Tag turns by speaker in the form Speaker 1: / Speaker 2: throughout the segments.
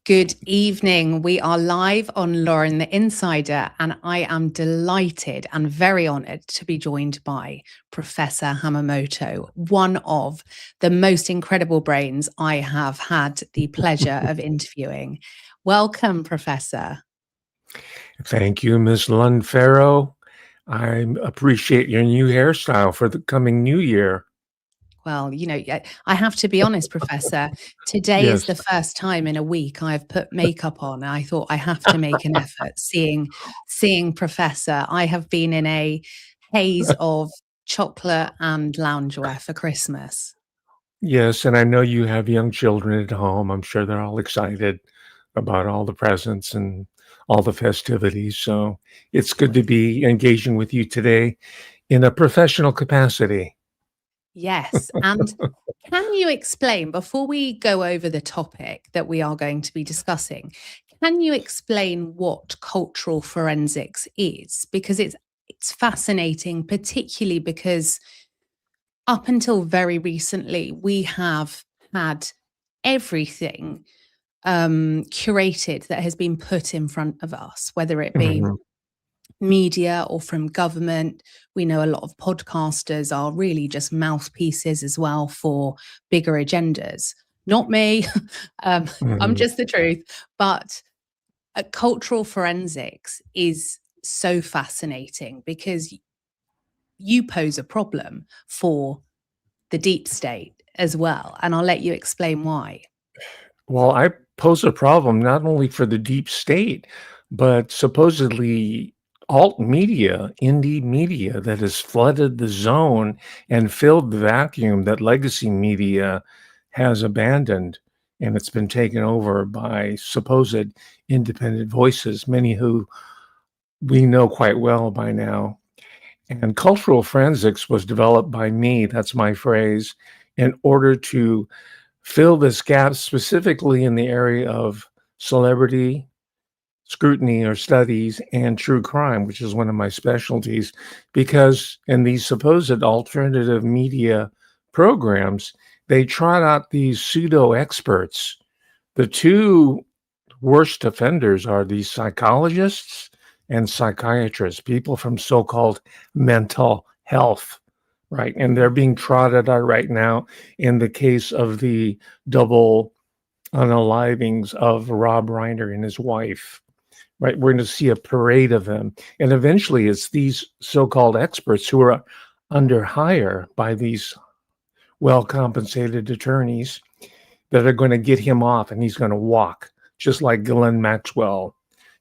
Speaker 1: Good evening. We are live on Lauren the Insider, and I am delighted and very honoured to be joined by Professor Hamamoto, one of the most incredible brains I have had the pleasure of interviewing. Welcome, Professor.
Speaker 2: Thank you, Ms. Lundfarrow. I appreciate your new hairstyle for the coming new year.
Speaker 1: Well, I have to be honest, Professor. Today is
Speaker 2: Yes.
Speaker 1: the first time in a week I've put makeup on. I thought I have to make an effort seeing Professor. I have been in a haze of chocolate and loungewear for Christmas.
Speaker 2: Yes, and I know you have young children at home. I'm sure they're all excited about all the presents and all the festivities. So it's good to be engaging with you today in a professional capacity.
Speaker 1: Yes. And can you explain, before we go over the topic that we are going to be discussing, can you explain what cultural forensics is? Because it's fascinating, particularly because up until very recently, we have had everything curated that has been put in front of us, whether it be
Speaker 2: Mhm.
Speaker 1: media or from government. We know a lot of podcasters are really just mouthpieces as well for bigger agendas. Not me, I'm
Speaker 2: Mhm.
Speaker 1: just the truth. But cultural forensics is so fascinating because you pose a problem for the deep state as well. And I'll let you explain why.
Speaker 2: Well, I pose a problem not only for the deep state, but supposedly alt media, indie media that has flooded the zone and filled the vacuum that legacy media has abandoned. And it's been taken over by supposed independent voices, many who we know quite well by now. And cultural forensics was developed by me, that's my phrase, in order to fill this gap specifically in the area of celebrity scrutiny or studies and true crime, which is one of my specialties, because in these supposed alternative media programs, they trot out these pseudo experts. The two worst offenders are these psychologists and psychiatrists, people from so-called mental health, right? And they're being trotted out right now in the case of the double unalivings of Rob Reiner and his wife, right? We're going to see a parade of them. And eventually it's these so-called experts who are under hire by these well-compensated attorneys that are going to get him off and he's going to walk, just like Ghislaine Maxwell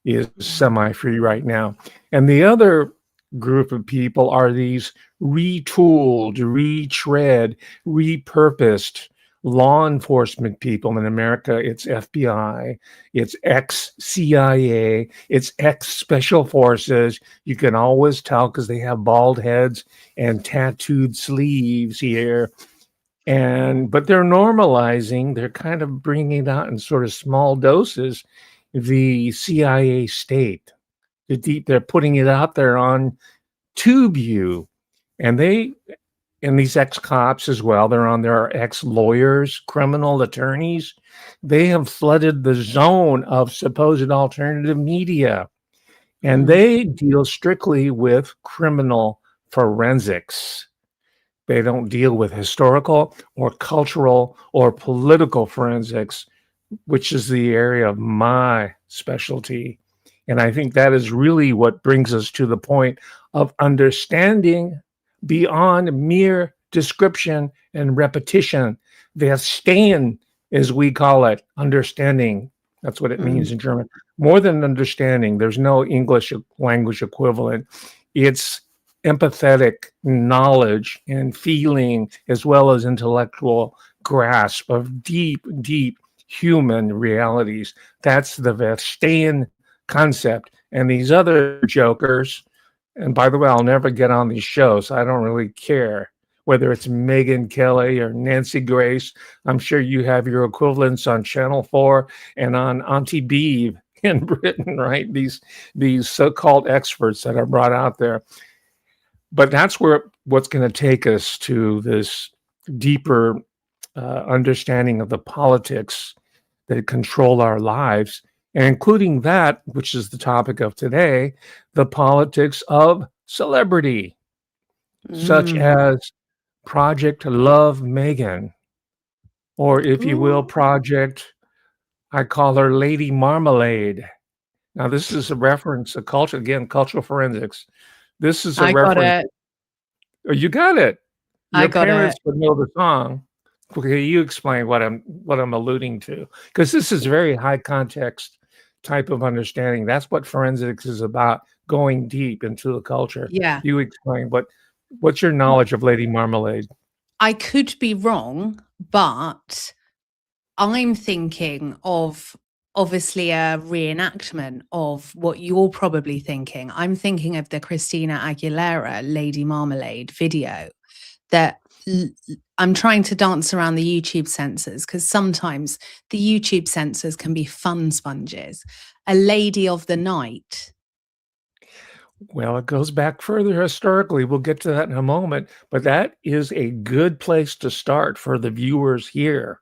Speaker 2: is semi-free right now. And the other group of people are these retooled, retread, repurposed law enforcement people. In America, it's FBI, it's ex-CIA, it's ex-special forces. You can always tell because they have bald heads and tattooed sleeves here. But they're normalizing, they're kind of bringing it out in sort of small doses, the CIA state. They're putting it out there on TubeView. And these ex-cops as well, they're on their ex-lawyers, criminal attorneys. They have flooded the zone of supposed alternative media. And they deal strictly with criminal forensics. They don't deal with historical or cultural or political forensics, which is the area of my specialty. And I think that is really what brings us to the point of understanding beyond mere description and repetition. Verstehen, as we call it, understanding. That's what it means in German. More than understanding, there's no English language equivalent. It's empathetic knowledge and feeling, as well as intellectual grasp of deep, deep human realities. That's the Verstehen concept. And these other jokers, and by the way, I'll never get on these shows. I don't really care whether it's Meghan Kelly or Nancy Grace. I'm sure you have your equivalents on Channel 4 and on Auntie Beeve in Britain, right? These so-called experts that are brought out there. But that's what's going to take us to this deeper understanding of the politics that control our lives, and including that, which is the topic of today, the politics of celebrity, such
Speaker 1: Mm.
Speaker 2: as Project Love Meghan, or if you will,
Speaker 1: Ooh,
Speaker 2: Project, I call her Lady Marmalade. Now, this is a reference, a culture, again, cultural forensics. This is a
Speaker 1: I got
Speaker 2: reference.
Speaker 1: it.
Speaker 2: Oh, you got it.
Speaker 1: I
Speaker 2: Your
Speaker 1: got it.
Speaker 2: parents would know the song. Okay, you explain what I'm alluding to, because this is very high context type of understanding. That's what forensics is about, going deep into the culture.
Speaker 1: Yeah.
Speaker 2: You explain what's your knowledge of Lady Marmalade?
Speaker 1: I could be wrong, but I'm thinking of obviously a reenactment of what you're probably thinking. I'm thinking of the Christina Aguilera Lady Marmalade video that I'm trying to dance around the YouTube censors because sometimes the YouTube censors can be fun sponges. A lady of the night.
Speaker 2: Well, it goes back further historically. We'll get to that in a moment, but that is a good place to start for the viewers here.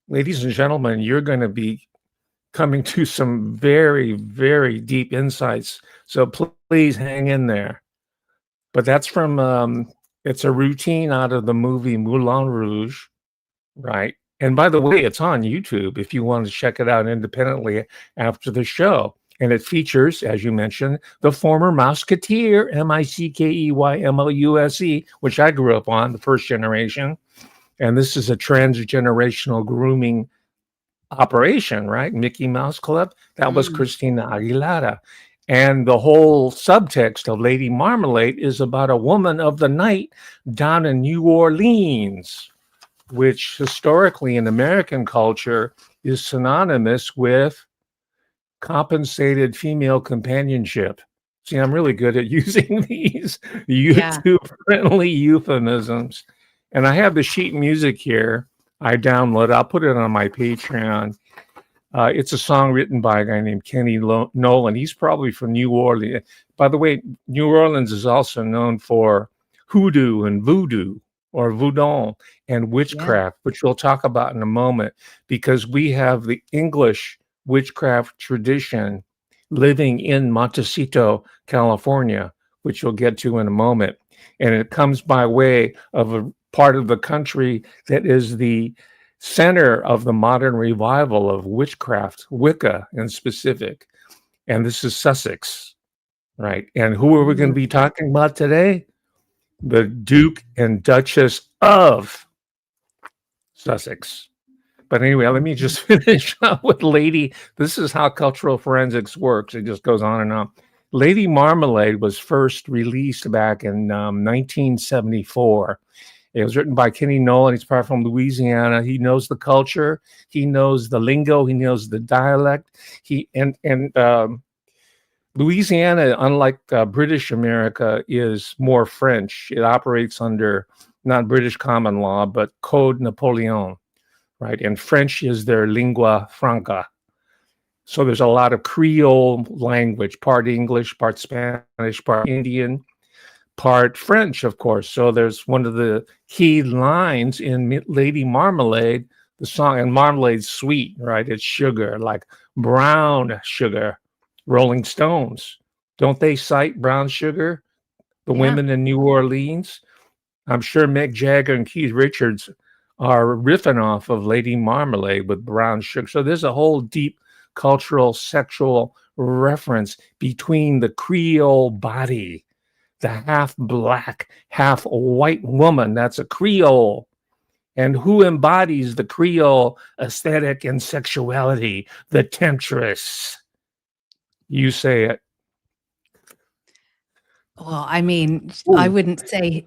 Speaker 2: Ladies and gentlemen, you're going to be coming to some very, very deep insights. So please hang in there. But that's from, it's a routine out of the movie Moulin Rouge, right? And by the way, it's on YouTube if you want to check it out independently after the show. And it features, as you mentioned, the former Mouseketeer, Mickeymluse, which I grew up on, the first generation. And this is a transgenerational grooming operation, right? Mickey Mouse Club. That was
Speaker 1: Mm.
Speaker 2: Christina Aguilera. And the whole subtext of Lady Marmalade is about a woman of the night down in New Orleans, which historically in American culture is synonymous with compensated female companionship. See, I'm really good at using these
Speaker 1: Yeah.
Speaker 2: YouTube-friendly euphemisms. And I have the sheet music here. I download. I'll put it on my Patreon. It's a song written by a guy named Kenny Nolan. He's probably from New Orleans. By the way, New Orleans is also known for hoodoo and voodoo or voodoo and
Speaker 1: Yeah.
Speaker 2: witchcraft, which we'll talk about in a moment, because we have the English witchcraft tradition living in Montecito, California, which we'll get to in a moment. And it comes by way of a part of the country that is the center of the modern revival of witchcraft, Wicca in specific. And this is Sussex, right? And who are we going to be talking about today? The Duke and Duchess of Sussex. But anyway, let me just finish up with Lady. This is how cultural forensics works. It just goes on and on. Lady Marmalade was first released back in 1974. It was written by Kenny Nolan. He's part from Louisiana. He knows the culture. He knows the lingo. He knows the dialect. Louisiana, unlike British America, is more French. It operates under not British common law, but Code Napoleon, right? And French is their lingua franca. So there's a lot of Creole language, part English, part Spanish, part Indian, part French, of course. So there's one of the key lines in Lady Marmalade, the song, and marmalade's sweet, right? It's sugar, like brown sugar. Rolling Stones, don't they cite brown sugar? The
Speaker 1: Yeah.
Speaker 2: women in New Orleans. I'm sure Mick Jagger and Keith Richards are riffing off of Lady Marmalade with brown sugar. So there's a whole deep cultural, sexual reference between the Creole body, the half black, half white woman. That's a Creole. And who embodies the Creole aesthetic and sexuality? The temptress. You say it.
Speaker 1: Well, I mean, I
Speaker 2: Ooh,
Speaker 1: wouldn't say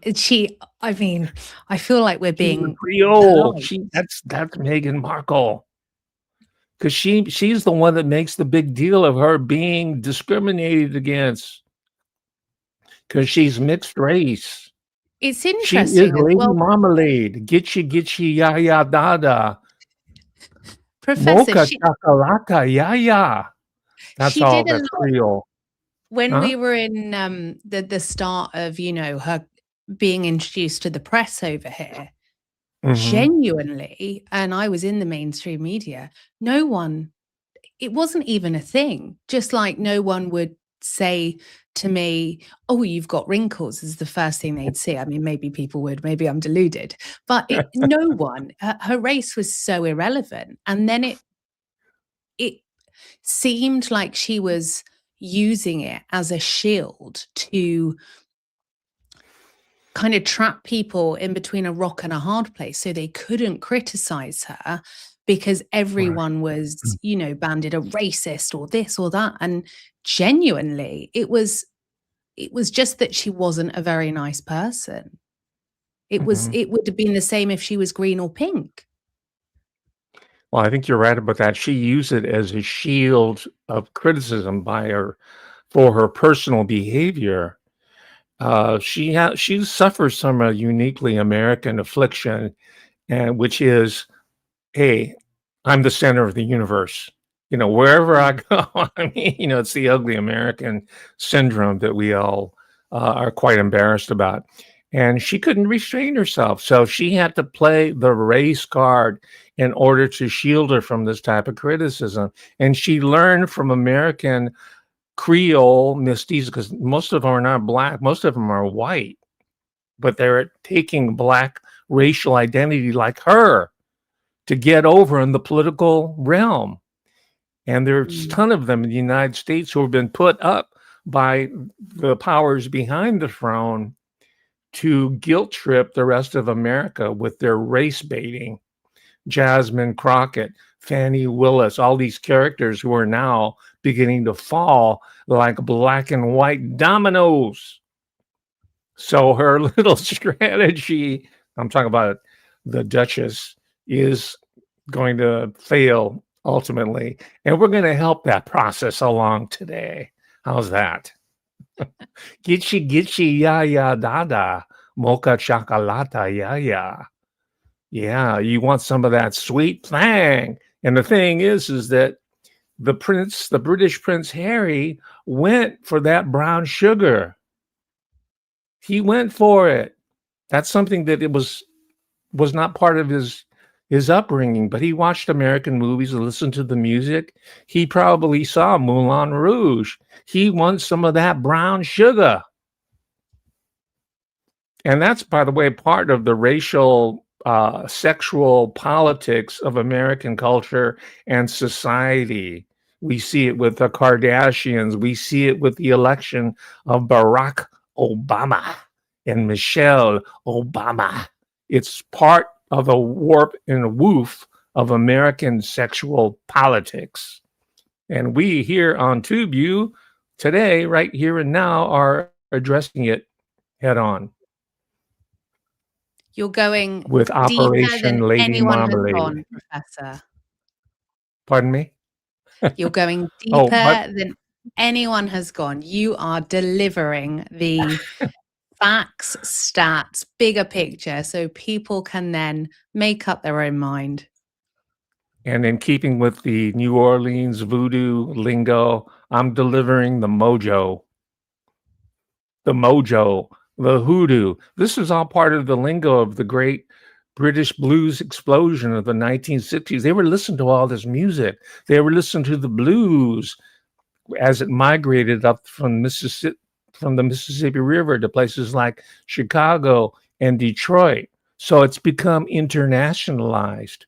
Speaker 1: I mean, I feel like we're
Speaker 2: she's a
Speaker 1: being
Speaker 2: Creole.
Speaker 1: polite.
Speaker 2: That's Meghan Markle. Because she's the one that makes the big deal of her being discriminated against because she's mixed race.
Speaker 1: It's
Speaker 2: She is
Speaker 1: interesting as
Speaker 2: Lady
Speaker 1: well,
Speaker 2: Marmalade. Gitchy ya ya dada.
Speaker 1: Professor.
Speaker 2: Mocha chakalaka ya ya. That's
Speaker 1: She
Speaker 2: all.
Speaker 1: did a
Speaker 2: That's
Speaker 1: lot
Speaker 2: Creole.
Speaker 1: when
Speaker 2: Huh?
Speaker 1: we were in the start of, her being introduced to the press over here.
Speaker 2: Mhm.
Speaker 1: genuinely, and I was in the mainstream media, no one, it wasn't even a thing. Just like no one would say to me, "Oh, you've got wrinkles," is the first thing they'd see. I mean, maybe people would, maybe I'm deluded, but no one, her race was so irrelevant. And then it seemed like she was using it as a shield to kind of trap people in between a rock and a hard place so they couldn't criticize her because
Speaker 2: Right.
Speaker 1: everyone was, banded a racist or this or that. And genuinely, it was just that she wasn't a very nice person.
Speaker 2: Mhm.
Speaker 1: It would have been the same if she was green or pink.
Speaker 2: Well, I think you're right about that. She used it as a shield of criticism by her for her personal behavior. She suffers from a uniquely American affliction, and which is, hey, I'm the center of the universe. Wherever I
Speaker 1: Mm.
Speaker 2: go, I mean, it's the ugly American syndrome that we all are quite embarrassed about. And she couldn't restrain herself. So she had to play the race card in order to shield her from this type of criticism. And she learned from American Creole Misties, because most of them are not black, most of them are white, but they're taking black racial identity like her to get over in the political realm. And there's a
Speaker 1: Mm.
Speaker 2: ton of them in the United States who have been put up by the powers behind the throne to guilt trip the rest of America with their race baiting. Jasmine Crockett, Fannie Willis, all these characters who are now beginning to fall like black and white dominoes. So her little strategy, I'm talking about the Duchess, is going to fail ultimately. And we're going to help that process along today. How's that? Gitchy gitchy ya ya da da. Mocha chocolata ya ya. Yeah, you want some of that sweet thing. And the thing is that the British Prince Harry, went for that brown sugar. He went for it. That's something that it was not part of his upbringing, but he watched American movies and listened to the music. He probably saw Moulin Rouge. He wants some of that brown sugar. And that's, by the way, part of the racial, sexual politics of American culture and society. We see it with the Kardashians. We see it with the election of Barack Obama and Michelle Obama. It's part of a warp and woof of American sexual politics. And we here on TubeU today, right here and now, are addressing it head on
Speaker 1: You're going
Speaker 2: with
Speaker 1: deeper than
Speaker 2: Operation Lady
Speaker 1: anyone has
Speaker 2: Marmalade.
Speaker 1: gone, Professor.
Speaker 2: Pardon me?
Speaker 1: You're going
Speaker 2: Oh, but
Speaker 1: deeper than anyone has gone. You are delivering the facts, stats, bigger picture, so people can then make up their own mind.
Speaker 2: and in keeping with the New Orleans voodoo lingo, I'm delivering the mojo, the hoodoo. This is all part of the lingo of the great British blues explosion of the 1960s. They were listening to all this music. They were listening to the blues as it migrated up from the Mississippi River to places like Chicago and Detroit. So it's become internationalized.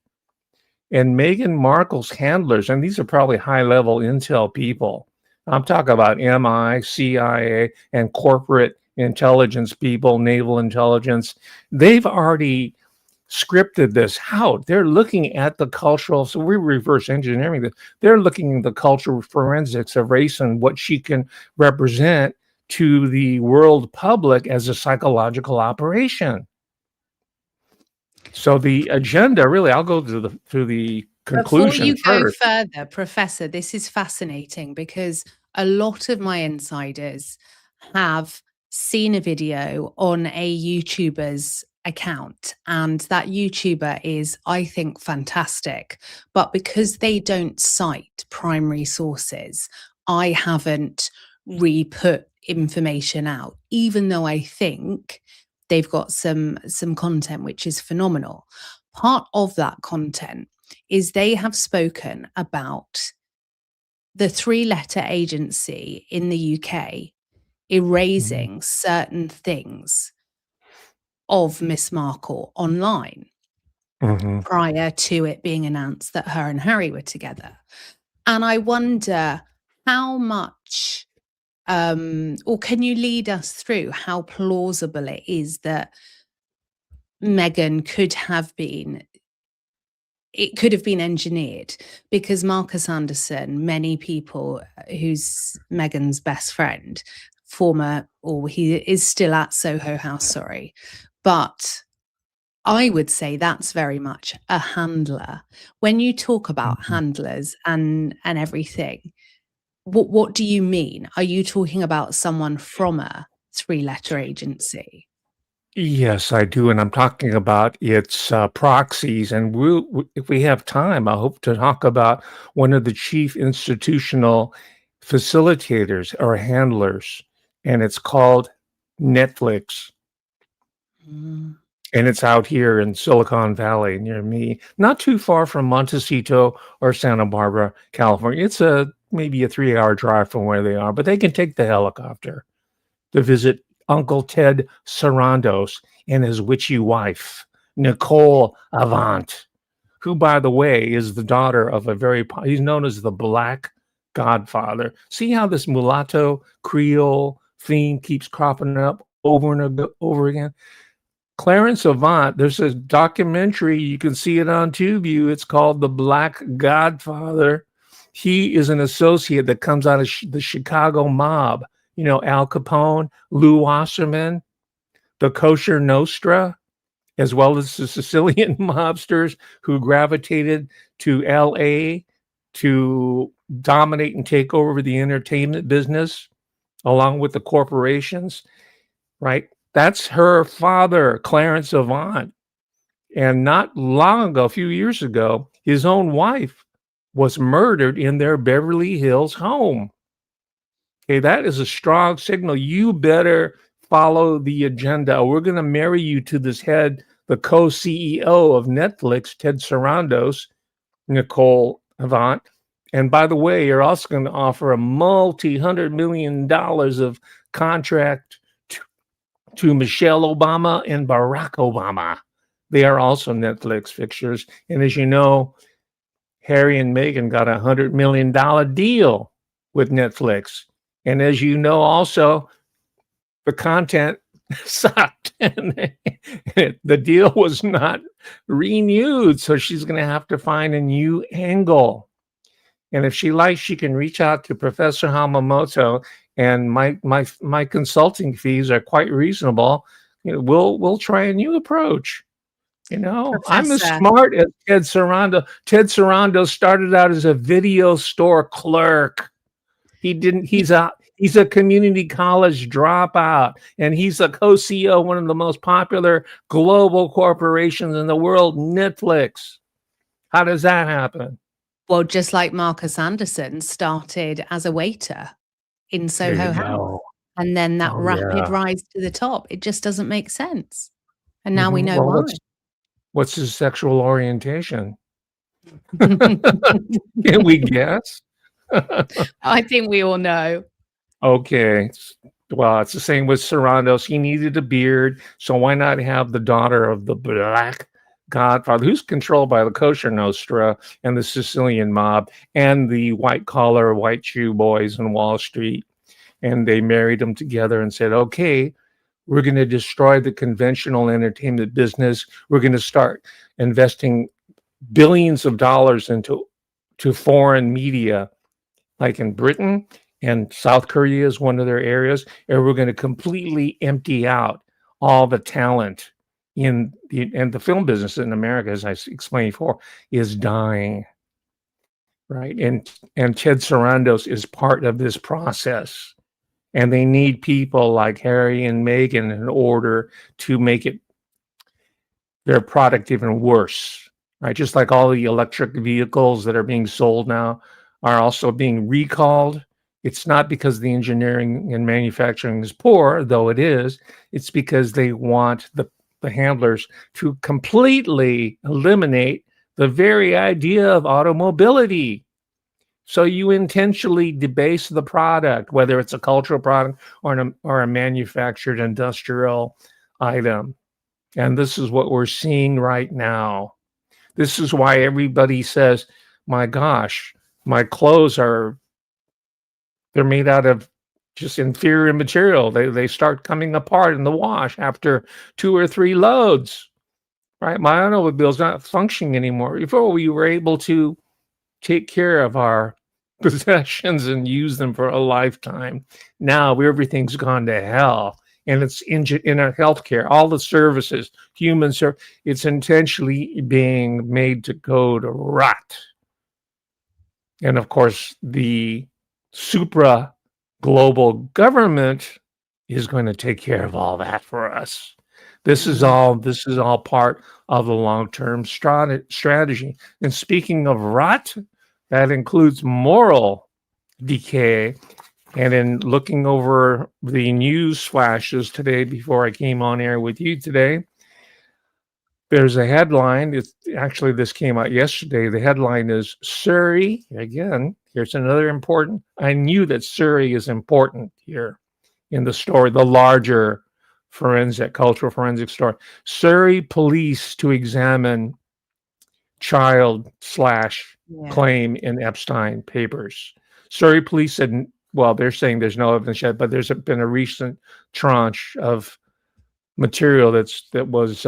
Speaker 2: And Meghan Markle's handlers, and these are probably high-level intel people. I'm talking about MI, CIA, and corporate intelligence people, naval intelligence. They've already scripted this out. They're looking at the cultural, so we're reverse engineering this. They're looking at the cultural forensics of race and what she can represent to the world public as a psychological operation. So the agenda, really, I'll go to the
Speaker 1: Before
Speaker 2: conclusion
Speaker 1: you go
Speaker 2: first.
Speaker 1: further, Professor, this is fascinating because a lot of my insiders have seen a video on a YouTuber's account, and that YouTuber is, I think, fantastic. But because they don't cite primary sources, I haven't re put information out, even though I think they've got some content which is phenomenal. Part of that content is they have spoken about the three-letter agency in the UK erasing certain things of Miss Markle online
Speaker 2: Mhm.
Speaker 1: prior to it being announced that her and Harry were together. And I wonder how much, or can you lead us through how plausible it is that Meghan it could have been engineered? Because Marcus Anderson, many people, who's Meghan's best friend, he is still at Soho House, sorry, but I would say that's very much a handler. When you talk about
Speaker 2: Mhm.
Speaker 1: handlers and everything, what do you mean? Are you talking about someone from a three-letter agency?
Speaker 2: Yes, I do, and I'm talking about its, proxies, and if we have time, I hope to talk about one of the chief institutional facilitators or handlers, and it's called Netflix,
Speaker 1: Mm.
Speaker 2: and it's out here in Silicon Valley near me, not too far from Montecito or Santa Barbara, California. It's maybe a 3-hour drive from where they are, but they can take the helicopter to visit Uncle Ted Sarandos and his witchy wife, Nicole Avant, who, by the way, is the daughter of he's known as the Black Godfather. See how this mulatto Creole theme keeps cropping up over and over again? Clarence Avant, there's a documentary, you can see it on TubeView. It's called The Black Godfather. He is an associate that comes out of the Chicago mob. You know, Al Capone, Lou Wasserman, the Kosher Nostra, as well as the Sicilian mobsters who gravitated to LA to dominate and take over the entertainment business, along with the corporations, right? That's her father, Clarence Avant. And not long ago, a few years ago, his own wife was murdered in their Beverly Hills home. Okay, that is a strong signal. You better follow the agenda. We're going to marry you to this head, the co-CEO of Netflix, Ted Sarandos, Nicole Avant. And by the way, you're also going to offer a multi-hundred million dollars of contract to Michelle Obama and Barack Obama. They are also Netflix fixtures. And as you know, Harry and Meghan got $100 million deal with Netflix. And as you know, also, the content sucked and the deal was not renewed. So she's going to have to find a new angle. And if she likes, she can reach out to Professor Hamamoto, and my consulting fees are quite reasonable. You know, we'll try a new approach. You know, I'm as
Speaker 1: Professor,
Speaker 2: smart as Ted Sarandos. Ted Sarandos started out as a video store clerk. He didn't.
Speaker 1: y
Speaker 2: He's a community college dropout, and he's a co-CEO of one of the most popular global corporations in the world, Netflix. How does that happen?
Speaker 1: well, just like Marcus Anderson started as a waiter in
Speaker 2: There you
Speaker 1: Soho House,
Speaker 2: go.
Speaker 1: and then that
Speaker 2: Oh
Speaker 1: rapid
Speaker 2: yeah.
Speaker 1: rise to the top. It just doesn't make sense, and now we
Speaker 2: Mhm.
Speaker 1: know
Speaker 2: Well,
Speaker 1: why.
Speaker 2: what's his sexual orientation? Can we guess?
Speaker 1: I think we all know.
Speaker 2: Okay. Well, it's the same with Sarandos. He needed a beard, so why not have the daughter of the Black Godfather, who's controlled by the Kosher Nostra and the Sicilian mob and the white collar, white shoe boys in Wall Street? And they married them together and said, okay, we're going to destroy the conventional entertainment business. We're going to start investing billions of dollars into foreign media, like in Britain, and South Korea is one of their areas, and we're going to completely empty out all the talent in the film business in America, as I explained before, is dying, right? And Ted Sarandos is part of this process, and they need people like Harry and Meghan in order to make their product even worse, right? Just like all the electric vehicles that are being sold now are also being recalled It's not because the engineering and manufacturing is poor, though it is. It's because they want the handlers to completely eliminate the very idea of automobility. So you intentionally debase the product, whether it's a cultural product or a manufactured industrial item. And this is what we're seeing right now. This is why everybody says, my gosh, my clothes they're made out of just inferior material. They start coming apart in the wash after 2 or 3 loads, right? My automobile's not functioning anymore. Before we were able to take care of our possessions and use them for a lifetime. Now everything's gone to hell. And it's in our healthcare, all the services, it's intentionally being made to go to rot. And of course, the supra global government is going to take care of all that for us. This is all part of the long-term strategy. And speaking of rot, that includes moral decay. And in looking over the news flashes today before I came on air with you today, there's a headline. This came out yesterday. The headline is Surrey. Again, here's another important. I knew that Surrey is important here in the story, the larger cultural forensic story. Surrey police to examine child / claim in Epstein papers. Surrey police said, well, they're saying there's no evidence yet, but there's been a recent tranche of material that was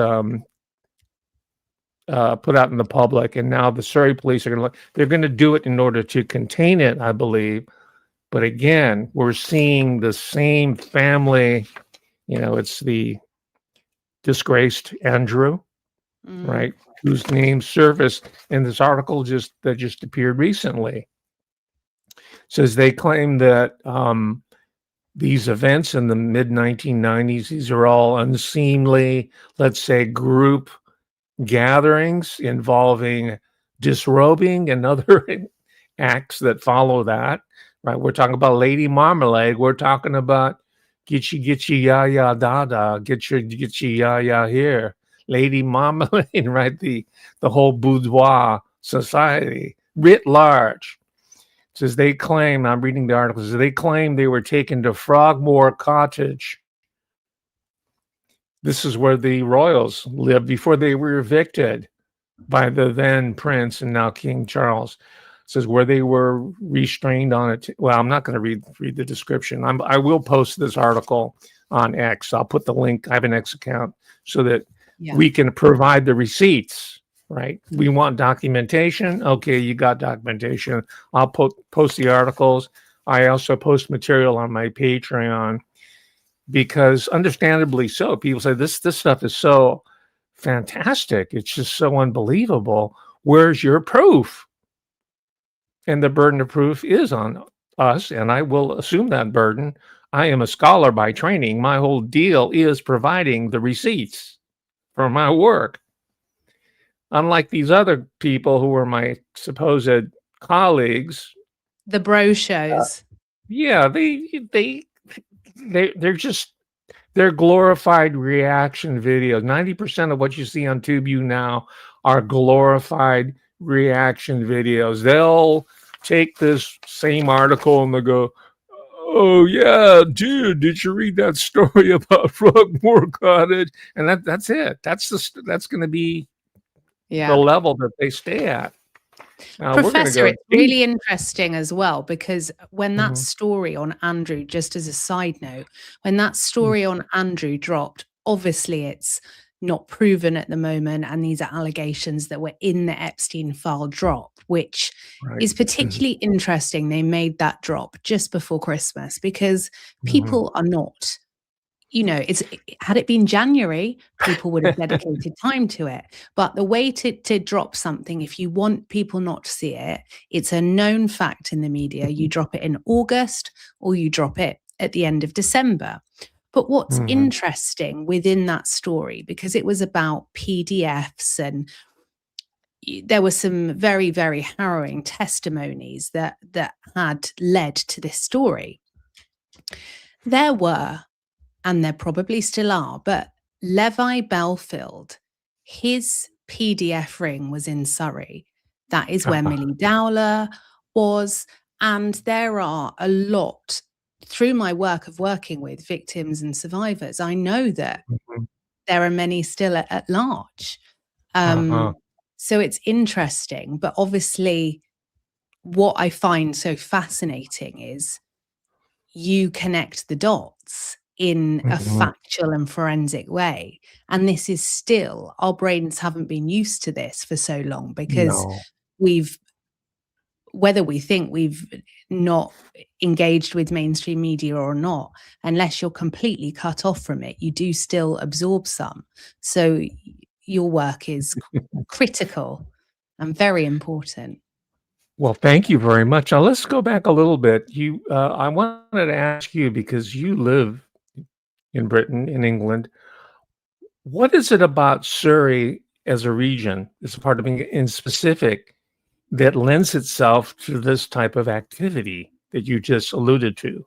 Speaker 2: put out in the public, and now the Surrey police are they're going to do it in order to contain it, I believe. But again, we're seeing the same family. It's the disgraced Andrew, right, whose name surfaced in this article that just appeared recently. Says they claim that these events in the mid-1990s, these are all unseemly, let's say, group gatherings involving disrobing and other acts that follow that, right? We're talking about Lady Marmalade. We're talking about Gitchy ya ya da, get your ya ya here. Lady Marmalade, right? The whole boudoir society writ large. Says they claim, I'm reading the article, says they claim they were taken to Frogmore Cottage. This is where the royals lived before they were evicted by the then Prince and now King Charles. It says where they were restrained on it. Well, I'm not going to read the description. I will post this article on X. I'll put the link. I have an X account so that we can provide the receipts, right? We want documentation. Okay, you got documentation. I'll post the articles. I also post material on my Patreon. Because understandably so, people say this stuff is so fantastic. It's just so unbelievable. Where's your proof? And the burden of proof is on us, and I will assume that burden. I am a scholar by training. My whole deal is providing the receipts for my work. Unlike these other people who are my supposed colleagues.
Speaker 1: The bro shows.
Speaker 2: They're glorified reaction videos. 90% of what you see on TubeU now are glorified reaction videos. They'll take this same article and they'll go, oh yeah, dude, did you read that story about Frogmore Cottage? And that's it. That's going to be the level that they stay at.
Speaker 1: Professor, it's really interesting as well, because when that story on Andrew, just as a side note, when that story on Andrew dropped, obviously it's not proven at the moment, and these are allegations that were in the Epstein file drop, which is particularly interesting. They made that drop just before Christmas because people are not, had it been January, people would have dedicated time to it. But the way to drop something, if you want people not to see it, it's a known fact in the media. You drop it in August or you drop it at the end of December. But what's interesting within that story, because it was about PDFs and there were some very, very harrowing testimonies that had led to this story. There were, and there probably still are, but Levi Belfield, his PDF ring was in Surrey. That is where Millie Dowler was. And there are a lot, through my work of working with victims and survivors, I know that
Speaker 2: Mhm.
Speaker 1: there are many still at large.
Speaker 2: Uh-huh.
Speaker 1: So it's interesting, but obviously what I find so fascinating is you connect the dots in a
Speaker 2: Mhm.
Speaker 1: factual and forensic way. And this is still, our brains haven't been used to this for so long because
Speaker 2: No.
Speaker 1: we've, whether we think we've not engaged with mainstream media or not, unless you're completely cut off from it, you do still absorb some. So your work is critical and very important.
Speaker 2: Well, thank you very much. Now let's go back a little bit. I wanted to ask you because you live in Britain, in England. What is it about Surrey as a region, as a part of England in specific, that lends itself to this type of activity that you just alluded to?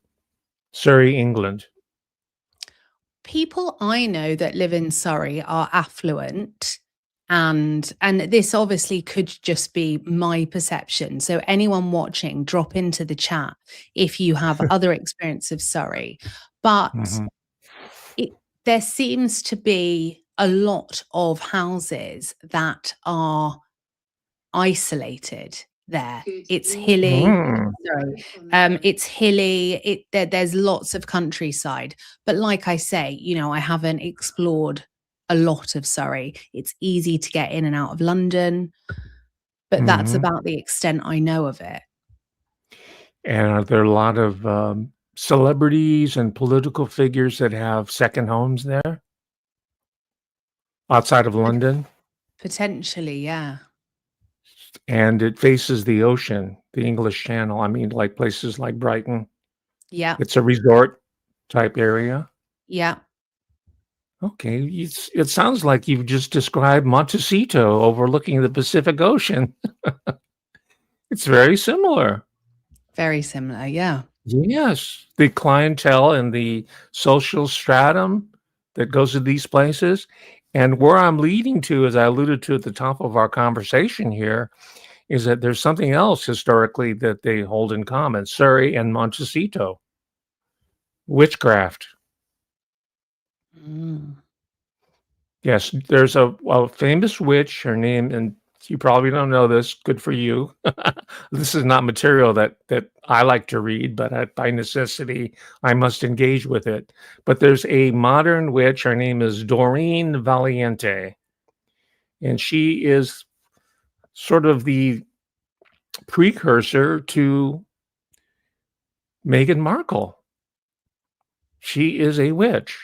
Speaker 2: Surrey, England.
Speaker 1: People I know that live in Surrey are affluent, and this obviously could just be my perception. So anyone watching, drop into the chat if you have other experience of Surrey. But
Speaker 2: Mhm.
Speaker 1: it, there seems to be a lot of houses that are isolated there. It's hilly.
Speaker 2: Mm.
Speaker 1: Sorry. It's hilly. There's lots of countryside. But like I say, I haven't explored a lot of Surrey. It's easy to get in and out of London, but that's
Speaker 2: Mhm.
Speaker 1: about the extent I know of it.
Speaker 2: And are there a lot of, celebrities and political figures that have second homes there outside of
Speaker 1: Pot-
Speaker 2: London?
Speaker 1: Potentially, yeah.
Speaker 2: And it faces the ocean, the English Channel. I mean, like places like Brighton.
Speaker 1: Yeah.
Speaker 2: It's a resort type area.
Speaker 1: Yeah.
Speaker 2: Okay, it sounds like you've just described Montecito overlooking the Pacific Ocean. It's very similar.
Speaker 1: Very similar. Yeah.
Speaker 2: Yes, the clientele and the social stratum that goes to these places. And where I'm leading to, as I alluded to at the top of our conversation here, is that there's something else historically that they hold in common, Surrey and Montecito, witchcraft.
Speaker 1: Mm.
Speaker 2: Yes, there's a famous witch, her name, and you probably don't know this, good for you. This is not material that I like to read, but by necessity, I must engage with it. But there's a modern witch, her name is Doreen Valiente, and she is sort of the precursor to Meghan Markle. She is a witch,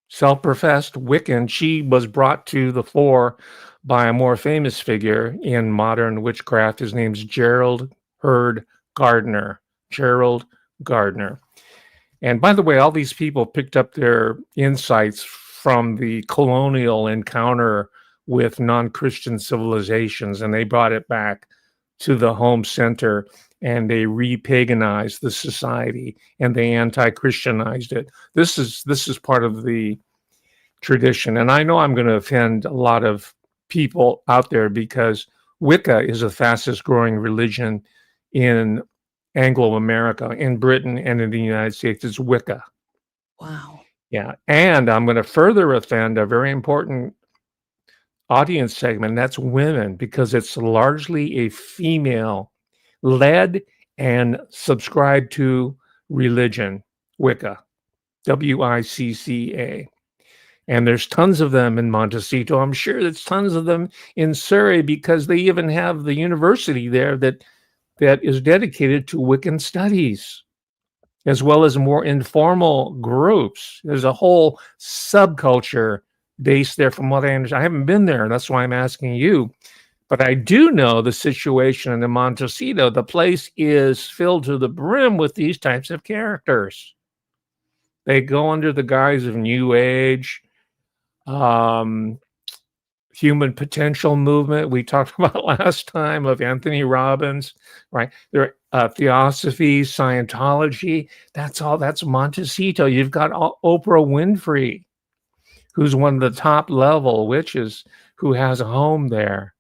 Speaker 2: self-professed Wiccan. She was brought to the fore by a more famous figure in modern witchcraft. His name's Gerald Hurd Gardner. Gerald Gardner. And by the way, all these people picked up their insights from the colonial encounter with non-Christian civilizations, and they brought it back to the home center, and they repaganized the society, and they anti-Christianized it. This is part of the tradition, and I know I'm going to offend a lot of people out there because Wicca is the fastest growing religion in Anglo America, in Britain, and in the United States. It's Wicca.
Speaker 1: Wow.
Speaker 2: Yeah. And I'm going to further offend a very important audience segment. That's women, because it's largely a female led and subscribed to religion, Wicca, Wicca. And there's tons of them in Montecito. I'm sure there's tons of them in Surrey because they even have the university there that is dedicated to Wiccan studies, as well as more informal groups. There's a whole subculture based there, from what I understand. I haven't been there. That's why I'm asking you. But I do know the situation in the Montecito. The place is filled to the brim with these types of characters. They go under the guise of New Age, um, human potential movement we talked about last time of Anthony Robbins, right? There, Theosophy, Scientology. That's all. That's Montecito. You've got Oprah Winfrey, who's one of the top level witches who has a home there.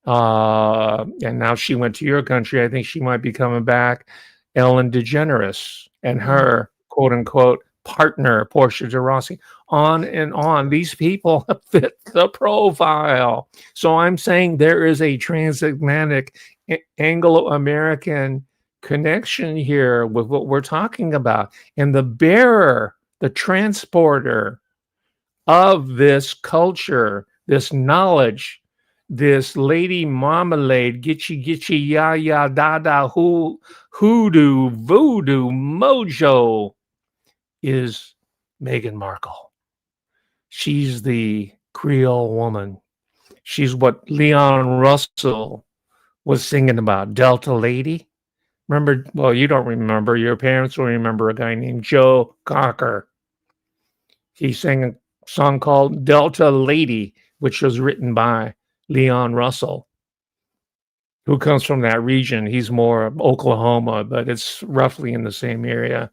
Speaker 2: And now she went to your country. I think she might be coming back. Ellen DeGeneres and her quote unquote partner, Portia de Rossi, on and on. These people fit the profile. So I'm saying there is a transatlantic Anglo-American connection here with what we're talking about. And the bearer, the transporter of this culture, this knowledge, this lady marmalade, gitchy gitchy ya ya da da hoodoo voodoo mojo is Meghan Markle. She's the Creole woman. She's what Leon Russell was singing about, Delta Lady. Remember? Well, you don't remember. Your parents will remember a guy named Joe Cocker. He sang a song called Delta Lady, which was written by Leon Russell, who comes from that region. He's more Oklahoma, but it's roughly in the same area.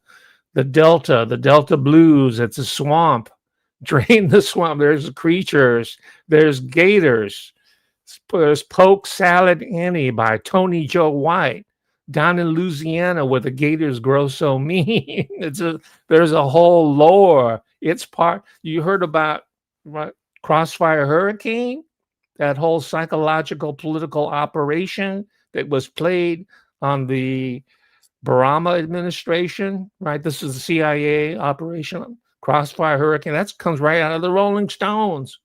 Speaker 2: The Delta Blues, it's a swamp. Drain the swamp. There's creatures, there's gators. There's Poke Salad Annie by Tony Joe White down in Louisiana where the gators grow so mean. There's a whole lore. It's part. You heard about what, Crossfire Hurricane? That whole psychological political operation that was played on the Barama administration, right? This is the CIA operation, Crossfire Hurricane. That comes right out of the Rolling Stones.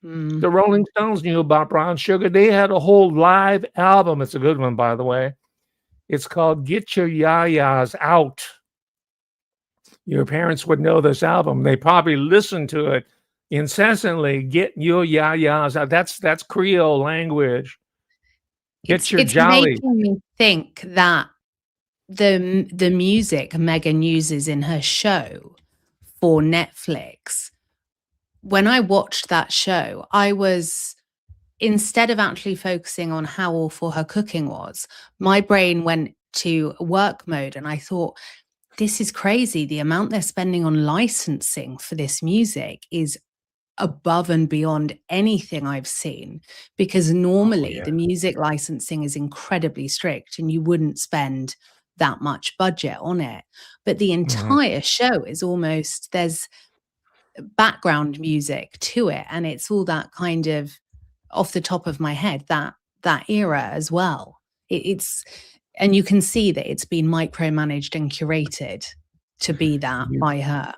Speaker 2: The Rolling Stones knew about brown sugar. They had a whole live album. It's a good one, by the way. It's called Get Your Yayas Out. Your parents would know this album. They probably listened to it incessantly. Get your yayas out. That's Creole language. Get your
Speaker 1: It's
Speaker 2: jolly.
Speaker 1: making me think that the music Meghan uses in her show for Netflix, when I watched that show, I was, instead of actually focusing on how awful her cooking was, my brain went to work mode and I thought, this is crazy. The amount they're spending on licensing for this music is above and beyond anything I've seen, because normally the music licensing is incredibly strict and you wouldn't spend that much budget on it. But the entire show is almost, there's background music to it, and it's all that kind of, off the top of my head, that era as well. It's, and you can see that it's been micromanaged and curated to be that by her.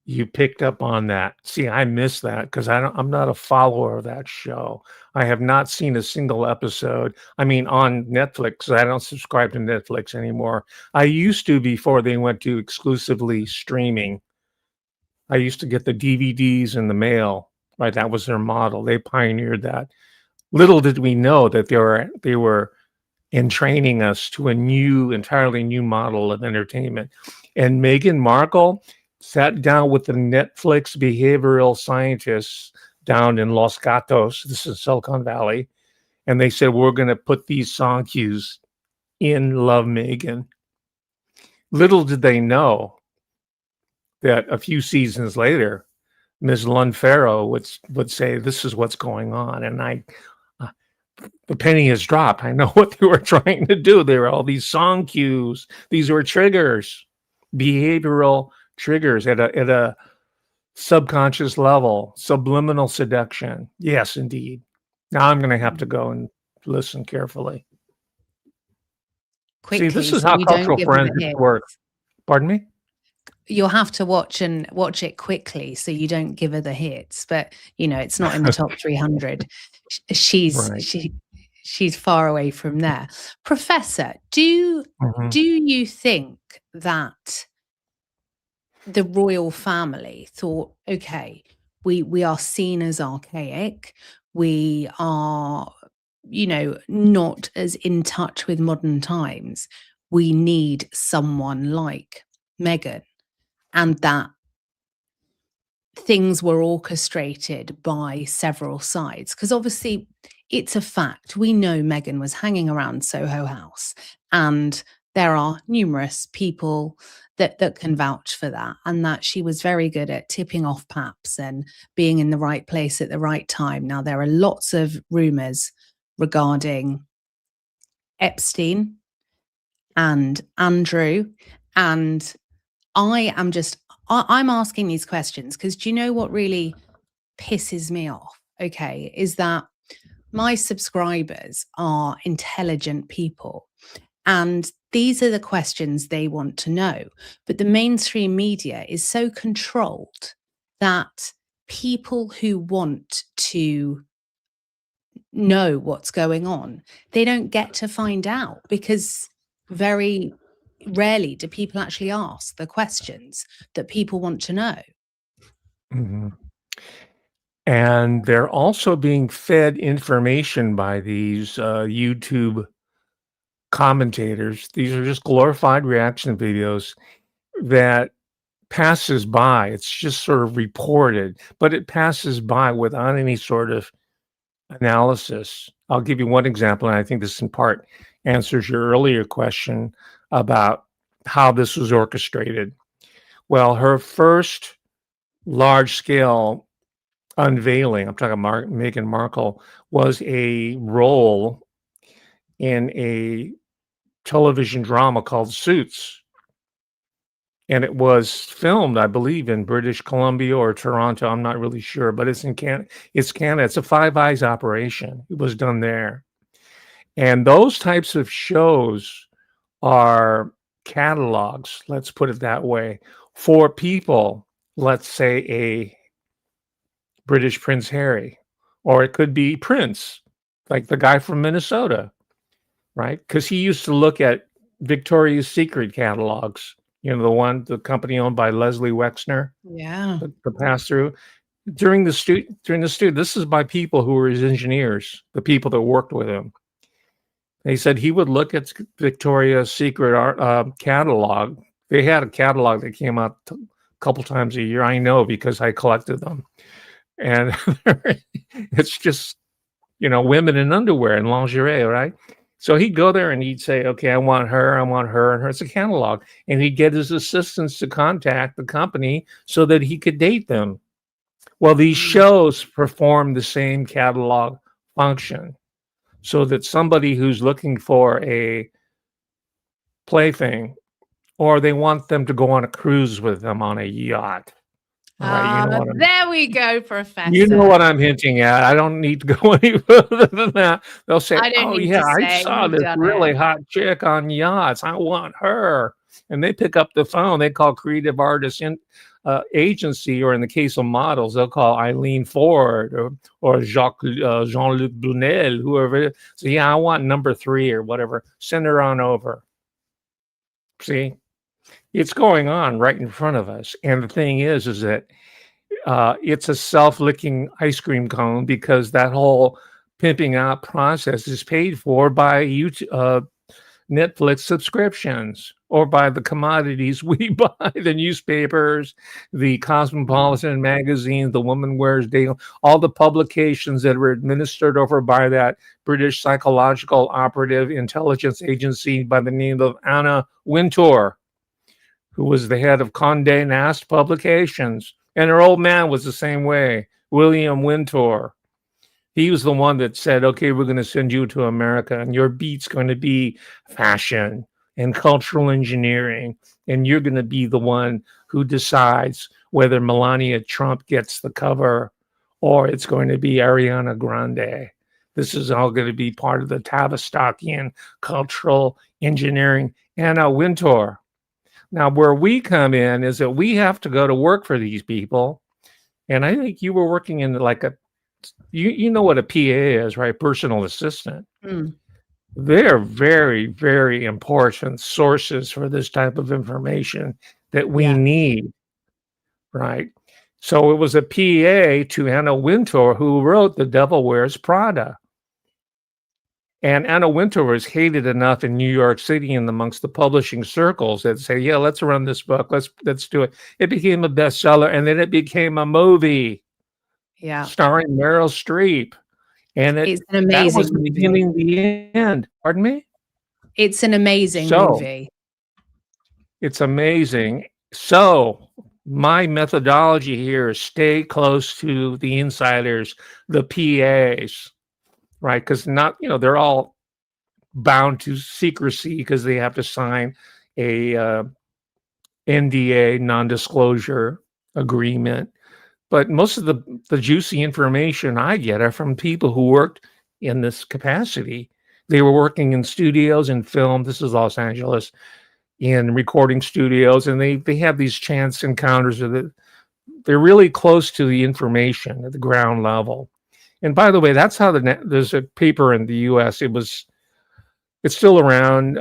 Speaker 2: You picked up on that. See, I missed that because I'm not a follower of that show. I have not seen a single episode. I mean, on Netflix. I don't subscribe to Netflix anymore. I used to before they went to exclusively streaming. I used to get the DVDs in the mail. Right, that was their model. They pioneered that. Little did we know that they were entraining us to a entirely new model of entertainment. And Meghan Markle sat down with the Netflix behavioral scientists down in Los Gatos, this is Silicon Valley, and they said, we're going to put these song cues in Love Meghan. Little did they know that a few seasons later, Ms. Lund-Farrow would say, this is what's going on. And the penny has dropped. I know what they were trying to do. There were all these song cues. These were triggers, behavioral triggers at a subconscious level, subliminal seduction. Yes, indeed. Now I'm going to have to go and listen carefully.
Speaker 1: Quickly,
Speaker 2: see, this is
Speaker 1: so
Speaker 2: how
Speaker 1: you don't
Speaker 2: cultural
Speaker 1: give them the
Speaker 2: forensics
Speaker 1: hits.
Speaker 2: works. Pardon me?
Speaker 1: You'll have to watch it quickly so you don't give her the hits. But it's not in the top 300. She's
Speaker 2: Right.
Speaker 1: she's far away from there. Professor, do you think that the royal family thought, okay, we are seen as archaic, we are not as in touch with modern times, we need someone like Meghan, and that things were orchestrated by several sides? Because obviously it's a fact. We know Meghan was hanging around Soho House, and there are numerous people that can vouch for that, and that she was very good at tipping off paps and being in the right place at the right time. Now, there are lots of rumors regarding Epstein and Andrew, and I'm asking these questions because do you know what really pisses me off? Okay, is that my subscribers are intelligent people, and these are the questions they want to know. But the mainstream media is so controlled that people who want to know what's going on, they don't get to find out, because very rarely do people actually ask the questions that people want to know.
Speaker 2: Mhm. And they're also being fed information by these YouTube commentators. These are just glorified reaction videos that passes by. It's just sort of reported, but it passes by without any sort of analysis. I'll give you one example, and I think this in part answers your earlier question about how this was orchestrated. Well, her first large scale unveiling, I'm talking Meghan Markle, was a role in a television drama called Suits. And it was filmed, I believe, in British Columbia or Toronto. I'm not really sure, but it's in Canada. It's Canada. It's a Five Eyes operation. It was done there. And those types of shows are catalogs, let's put it that way, for people, let's say a British Prince Harry, or it could be Prince, like the guy from Minnesota, right? Because he used to look at Victoria's Secret catalogs, the company owned by Leslie Wexner,
Speaker 1: Yeah.
Speaker 2: the pass through. During the student, this is by people who were his engineers, the people that worked with him. They said he would look at Victoria's Secret art catalog. They had a catalog that came out a couple times a year. I know because I collected them. And it's just, women in underwear and lingerie, right? So he'd go there and he'd say, okay, I want her, and her. It's a catalog. And he'd get his assistants to contact the company so that he could date them. Well, these shows perform the same catalog function, so that somebody who's looking for a plaything, or they want them to go on a cruise with them on a yacht. All right,
Speaker 1: There we go,
Speaker 2: you know
Speaker 1: Professor.
Speaker 2: what I'm hinting at. I don't need to go any further than that. They'll say,
Speaker 1: I don't
Speaker 2: "Oh
Speaker 1: need
Speaker 2: yeah,
Speaker 1: to
Speaker 2: I
Speaker 1: say
Speaker 2: saw
Speaker 1: you've
Speaker 2: this
Speaker 1: done
Speaker 2: really
Speaker 1: it.
Speaker 2: hot chick on yachts. I want her." And they pick up the phone. They call creative artists agency, or in the case of models, they'll call Eileen Ford or Jean-Luc Brunel, whoever. So yeah, I want number 3 or whatever. Send her on over. See, it's going on right in front of us. And the thing is that it's a self-licking ice cream cone, because that whole pimping out process is paid for by YouTube, Netflix subscriptions, or by the commodities we buy, the newspapers, the Cosmopolitan magazine, the Woman Wears Daily, all the publications that were administered over by that British psychological operative intelligence agency by the name of Anna Wintour, who was the head of Condé Nast Publications. And her old man was the same way, William Wintour. He was the one that said, okay, we're going to send you to America, and your beat's going to be fashion and cultural engineering. And you're going to be the one who decides whether Melania Trump gets the cover or it's going to be Ariana Grande. This is all going to be part of the Tavistokian cultural engineering. Anna Wintour. Now, where we come in is that we have to go to work for these people. And I think you were working in like you know what a PA is, right? Personal assistant. They're very, very important sources for this type of information that we need, right? So it was a PA to Anna Wintour who wrote The Devil Wears Prada. And Anna Wintour was hated enough in New York City and amongst the publishing circles that say, "Yeah, let's run this book. Let's do it." It became a bestseller, and then it became a movie
Speaker 1: Yeah.
Speaker 2: starring Meryl Streep, and
Speaker 1: It's an
Speaker 2: that
Speaker 1: amazing
Speaker 2: was the
Speaker 1: movie.
Speaker 2: beginning, the end. Pardon me?
Speaker 1: It's an amazing
Speaker 2: So
Speaker 1: movie.
Speaker 2: it's amazing. So my methodology here is stay close to the insiders, the PAs, right? Because not, they're all bound to secrecy because they have to sign a NDA, non-disclosure agreement. But most of the juicy information I get are from people who worked in this capacity. They were working in studios and film. This is Los Angeles, in recording studios, and they have these chance encounters with it. They're really close to the information at the ground level. And by the way, that's how there's a paper in the U.S. It's still around.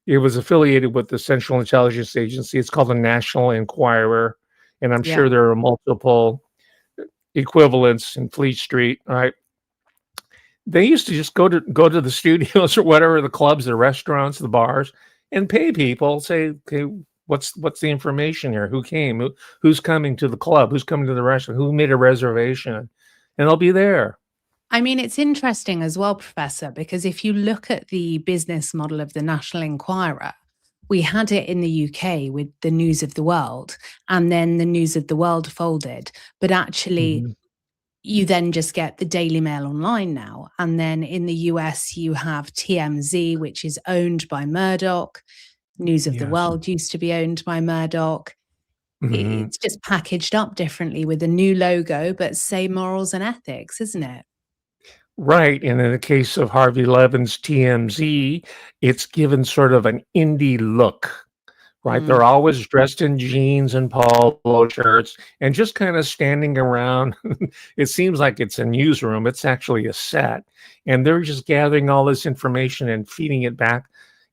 Speaker 2: It was affiliated with the Central Intelligence Agency. It's called the National Enquirer, and I'm
Speaker 1: Yeah.
Speaker 2: sure there are multiple equivalents in Fleet Street. Right? They used to just go to the studios or whatever, the clubs, the restaurants, the bars, and pay people. Say, okay, what's the information here? Who came? Who's coming to the club? Who's coming to the restaurant? Who made a reservation? And they'll be there.
Speaker 1: I mean, it's interesting as well, Professor, because if you look at the business model of the National Enquirer, we had it in the UK with the News of the World, and then the News of the World folded. But actually,
Speaker 2: Mhm.
Speaker 1: you then just get the Daily Mail online now. And then in the US, you have TMZ, which is owned by Murdoch. News of the
Speaker 2: Yes.
Speaker 1: World used to be owned by Murdoch.
Speaker 2: Mhm.
Speaker 1: It's just packaged up differently with a new logo, but same morals and ethics, isn't it?
Speaker 2: Right, and in the case of Harvey Levin's TMZ, it's given sort of an indie look, right?
Speaker 1: Mm.
Speaker 2: They're always dressed in jeans and polo shirts and just kind of standing around. It seems like it's a newsroom. It's actually a set, and they're just gathering all this information and feeding it back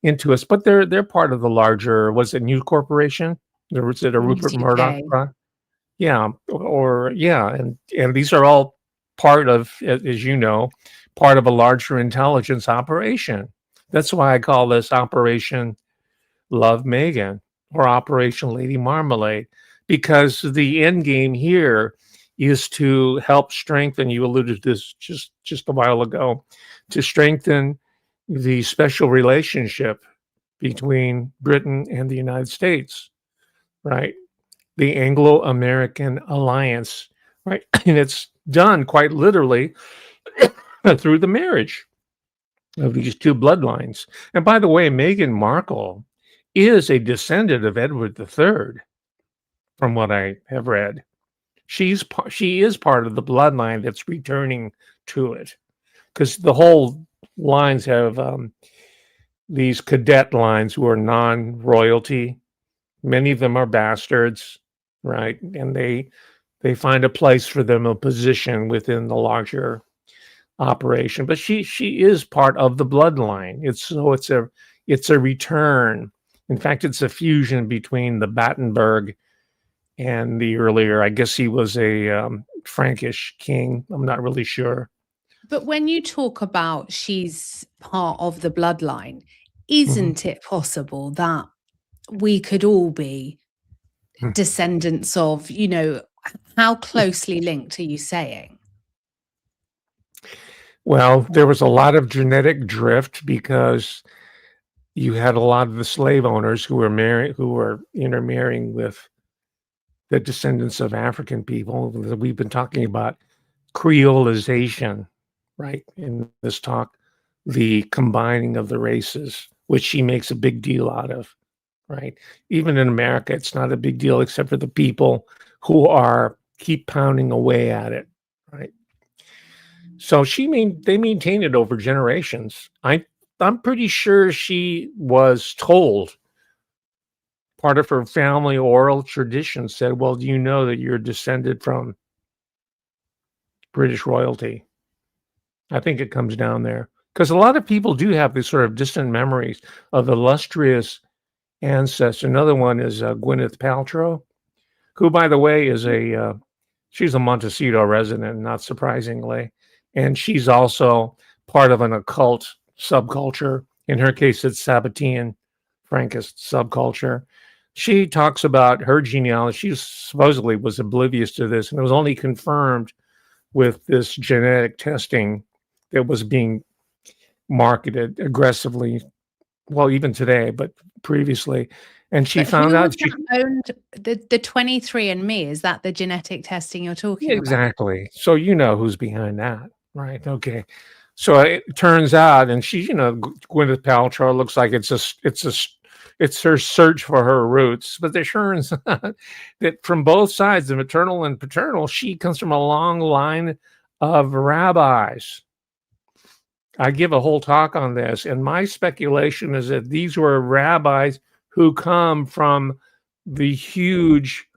Speaker 2: into us. But they're part of the larger, was it News Corporation? Or was it a
Speaker 1: News
Speaker 2: Rupert Murdoch?
Speaker 1: UK.
Speaker 2: Yeah, or yeah, and these are all part of, as you know, part of a larger intelligence operation. That's why I call this Operation Love Megan or Operation Lady Marmalade, because the end game here is to help strengthen. You alluded to this just a while ago, to strengthen the special relationship between Britain and the United States, right? The Anglo-American alliance, right? And it's done quite literally through the marriage of these two bloodlines. And by the way, Meghan Markle is a descendant of Edward III, from what I have read. She is part of the bloodline that's returning to it, because the whole lines have these cadet lines who are non-royalty. Many of them are bastards, right? And they find a place for them, a position within the larger operation. But she is part of the bloodline. It's a return. In fact, it's a fusion between the Battenberg and the earlier. I guess he was a Frankish king. I'm not really sure.
Speaker 1: But when you talk about she's part of the bloodline,
Speaker 2: Mhm.
Speaker 1: isn't it possible that we could all be
Speaker 2: Hmm.
Speaker 1: descendants of, how closely linked are you saying?
Speaker 2: Well, there was a lot of genetic drift because you had a lot of the slave owners who were intermarrying with the descendants of African people. We've been talking about creolization, right? In this talk, the combining of the races, which she makes a big deal out of, right? Even in America, it's not a big deal except for the people who are keep pounding away at it, right? So they maintain it over generations. I'm pretty sure she was told, part of her family oral tradition said, "Well, do you know that you're descended from British royalty?" I think it comes down there because a lot of people do have these sort of distant memories of illustrious ancestors. Another one is Gwyneth Paltrow, who, by the way, is she's a Montecito resident, not surprisingly, and she's also part of an occult subculture. In her case, it's Sabbatean Frankist subculture. She talks about her genealogy. She supposedly was oblivious to this, and it was only confirmed with this genetic testing that was being marketed aggressively. Well, even today, but previously. And she
Speaker 1: But
Speaker 2: found
Speaker 1: who was
Speaker 2: out
Speaker 1: that owned the 23andMe? Is that the genetic testing you're talking about?
Speaker 2: exactly. So you know who's behind that, right? Okay. So it turns out, and she, Gwyneth Paltrow looks like it's her search for her roots, but it turns out that from both sides, the maternal and paternal, she comes from a long line of rabbis. I give a whole talk on this, and my speculation is that these were rabbis who come from the huge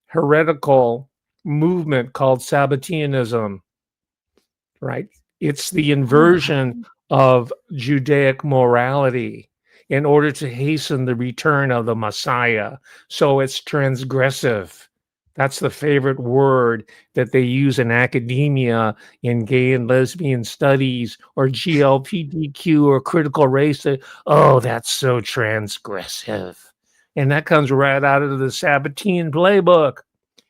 Speaker 2: heretical movement called Sabbateanism, right? It's the inversion of Judaic morality in order to hasten the return of the Messiah. So it's transgressive. That's the favorite word that they use in academia, in gay and lesbian studies, or GLBTQ or critical race. Oh, that's so transgressive. And that comes right out of the Sabbatean playbook.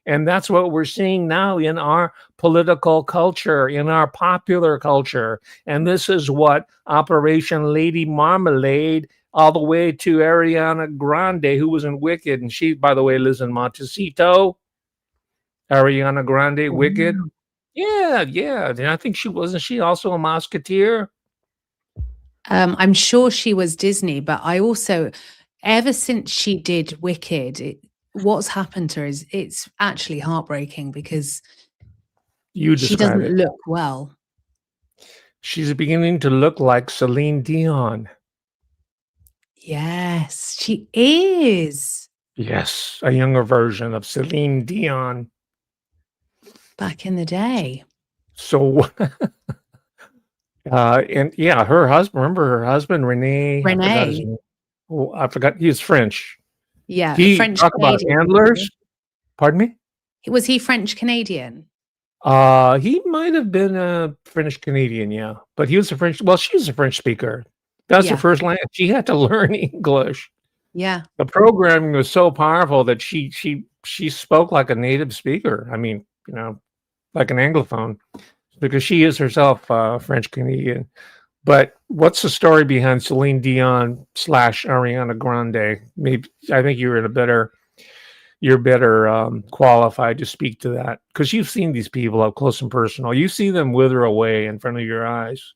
Speaker 2: And that's what we're seeing now in our political culture, in our popular culture. And this is what Operation Lady Marmalade, all the way to Ariana Grande, who was in Wicked. And she, by the way, lives in Montecito. Ariana Grande, Wicked.
Speaker 1: Wow.
Speaker 2: Yeah, yeah. And I think wasn't she also a Musketeer?
Speaker 1: I'm sure she was Disney, but I also, ever since she did Wicked, what's happened to her is it's actually heartbreaking because
Speaker 2: You
Speaker 1: she
Speaker 2: describe
Speaker 1: doesn't
Speaker 2: it.
Speaker 1: look well.
Speaker 2: She's beginning to look like Celine Dion.
Speaker 1: Yes, she is.
Speaker 2: Yes, a younger version of Celine Dion.
Speaker 1: Back in the day.
Speaker 2: So, and yeah, her husband, remember her husband, Rene? I forgot his
Speaker 1: Renee.
Speaker 2: name. Oh, I forgot. He's French.
Speaker 1: Yeah,
Speaker 2: He
Speaker 1: French
Speaker 2: talk about
Speaker 1: Canadian.
Speaker 2: handlers. Pardon me?
Speaker 1: Was he French Canadian?
Speaker 2: He might have been a French Canadian, yeah. But he was a French, well, she was a French speaker. That's her
Speaker 1: Yeah.
Speaker 2: first language. She had to learn English.
Speaker 1: Yeah.
Speaker 2: The programming was so powerful that she spoke like a native speaker. I mean, like an Anglophone, because she is herself French Canadian. But what's the story behind Celine Dion / Ariana Grande? Maybe I think you're better qualified to speak to that because you've seen these people up close and personal. You see them wither away in front of your eyes.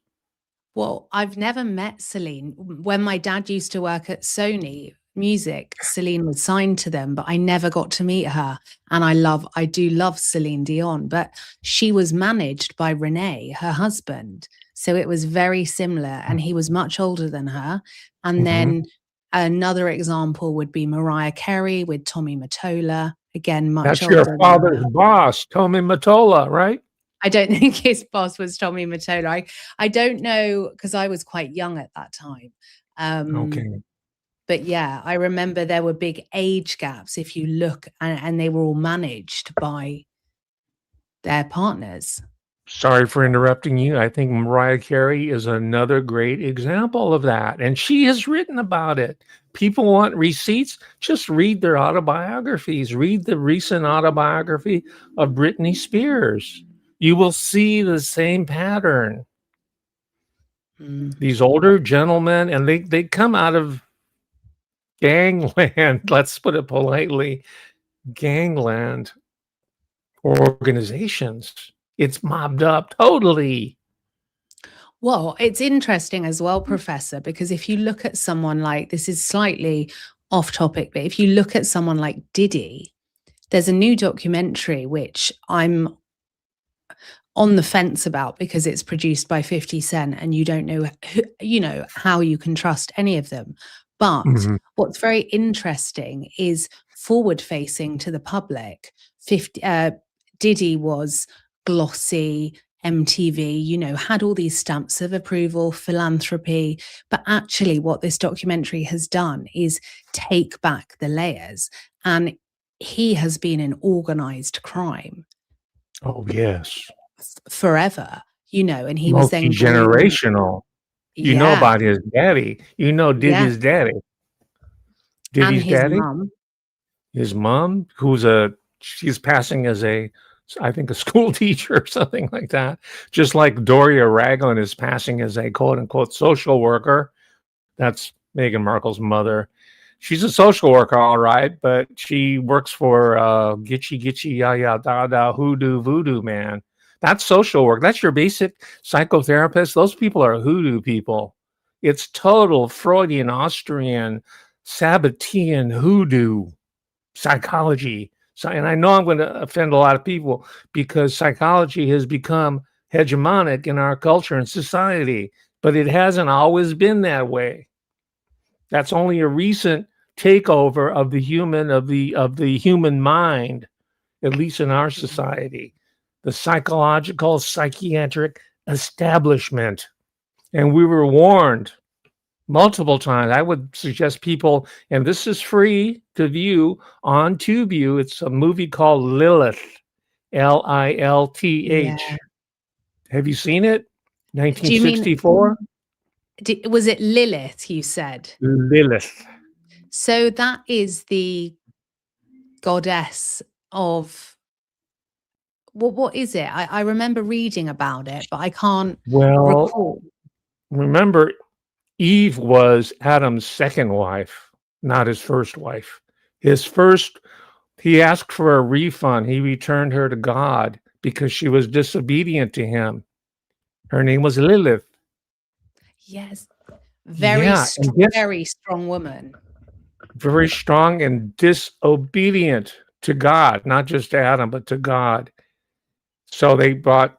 Speaker 1: Well, I've never met Celine. When my dad used to work at Sony Music, Celine was signed to them, but I never got to meet her. And I do love Celine Dion, but she was managed by Rene, her husband. So it was very similar, and he was much older than her. And then another example would be Mariah Carey with Tommy Mottola, again, much
Speaker 2: That's your
Speaker 1: older than her.
Speaker 2: father's boss, Tommy Mottola, right?
Speaker 1: I don't think his boss was Tommy Mottola. I don't know because I was quite young at that time.
Speaker 2: Okay.
Speaker 1: But yeah, I remember there were big age gaps if you look, and they were all managed by their partners.
Speaker 2: Sorry for interrupting you. I think Mariah Carey is another great example of that. And she has written about it. People want receipts. Just read their autobiographies. Read the recent autobiography of Britney Spears. You will see the same pattern. These older gentlemen, and they come out of gangland, let's put it politely, gangland organizations. It's mobbed up totally.
Speaker 1: Well, it's interesting as well, Professor, because if you look at someone like, this is slightly off topic, but if you look at someone like Diddy, there's a new documentary which I'm on the fence about because it's produced by 50 Cent and you don't know how you can trust any of them. But what's very interesting is forward facing to the public. Diddy was glossy, MTV, had all these stamps of approval, philanthropy. But actually, what this documentary has done is take back the layers. And he has been in organized crime.
Speaker 2: Oh, yes.
Speaker 1: Forever, and he was then
Speaker 2: Multi-generational. You know
Speaker 1: Yeah.
Speaker 2: about his daddy. You know
Speaker 1: Yeah.
Speaker 2: Diddy's daddy.
Speaker 1: And
Speaker 2: Diddy's
Speaker 1: his
Speaker 2: daddy?
Speaker 1: mum.
Speaker 2: His mom, who's a she's passing as I think, a school teacher or something like that. Just like Doria Ragland is passing as a quote unquote social worker. That's Meghan Markle's mother. She's a social worker, all right, but she works for Gitchy Gitchy Ya Ya Da Da Hoodoo Voodoo Man. That's social work. That's your basic psychotherapist. Those people are hoodoo people. It's total Freudian, Austrian, Sabbatean hoodoo psychology. So, and I know I'm going to offend a lot of people because psychology has become hegemonic in our culture and society, but it hasn't always been that way. That's only a recent takeover of the human mind, at least in our society, the psychological psychiatric establishment. And we were warned multiple times. I would suggest people, and this is free to view on TubeView. It's a movie called Lilith,
Speaker 1: Yeah.
Speaker 2: Lilth. Have you seen it?
Speaker 1: Do you mean
Speaker 2: 1964.
Speaker 1: was it Lilith you said?
Speaker 2: Lilith.
Speaker 1: So that is the goddess of what is it? I remember reading about it, but I can't
Speaker 2: Well,
Speaker 1: recall.
Speaker 2: remember, Eve was Adam's second wife, not his first wife. His first, he asked for a refund. He returned her to God because she was disobedient to him. Her name was Lilith.
Speaker 1: Yes.
Speaker 2: Yeah, and guess
Speaker 1: Very strong woman.
Speaker 2: very strong and disobedient to God, not just to Adam, but to God. So they brought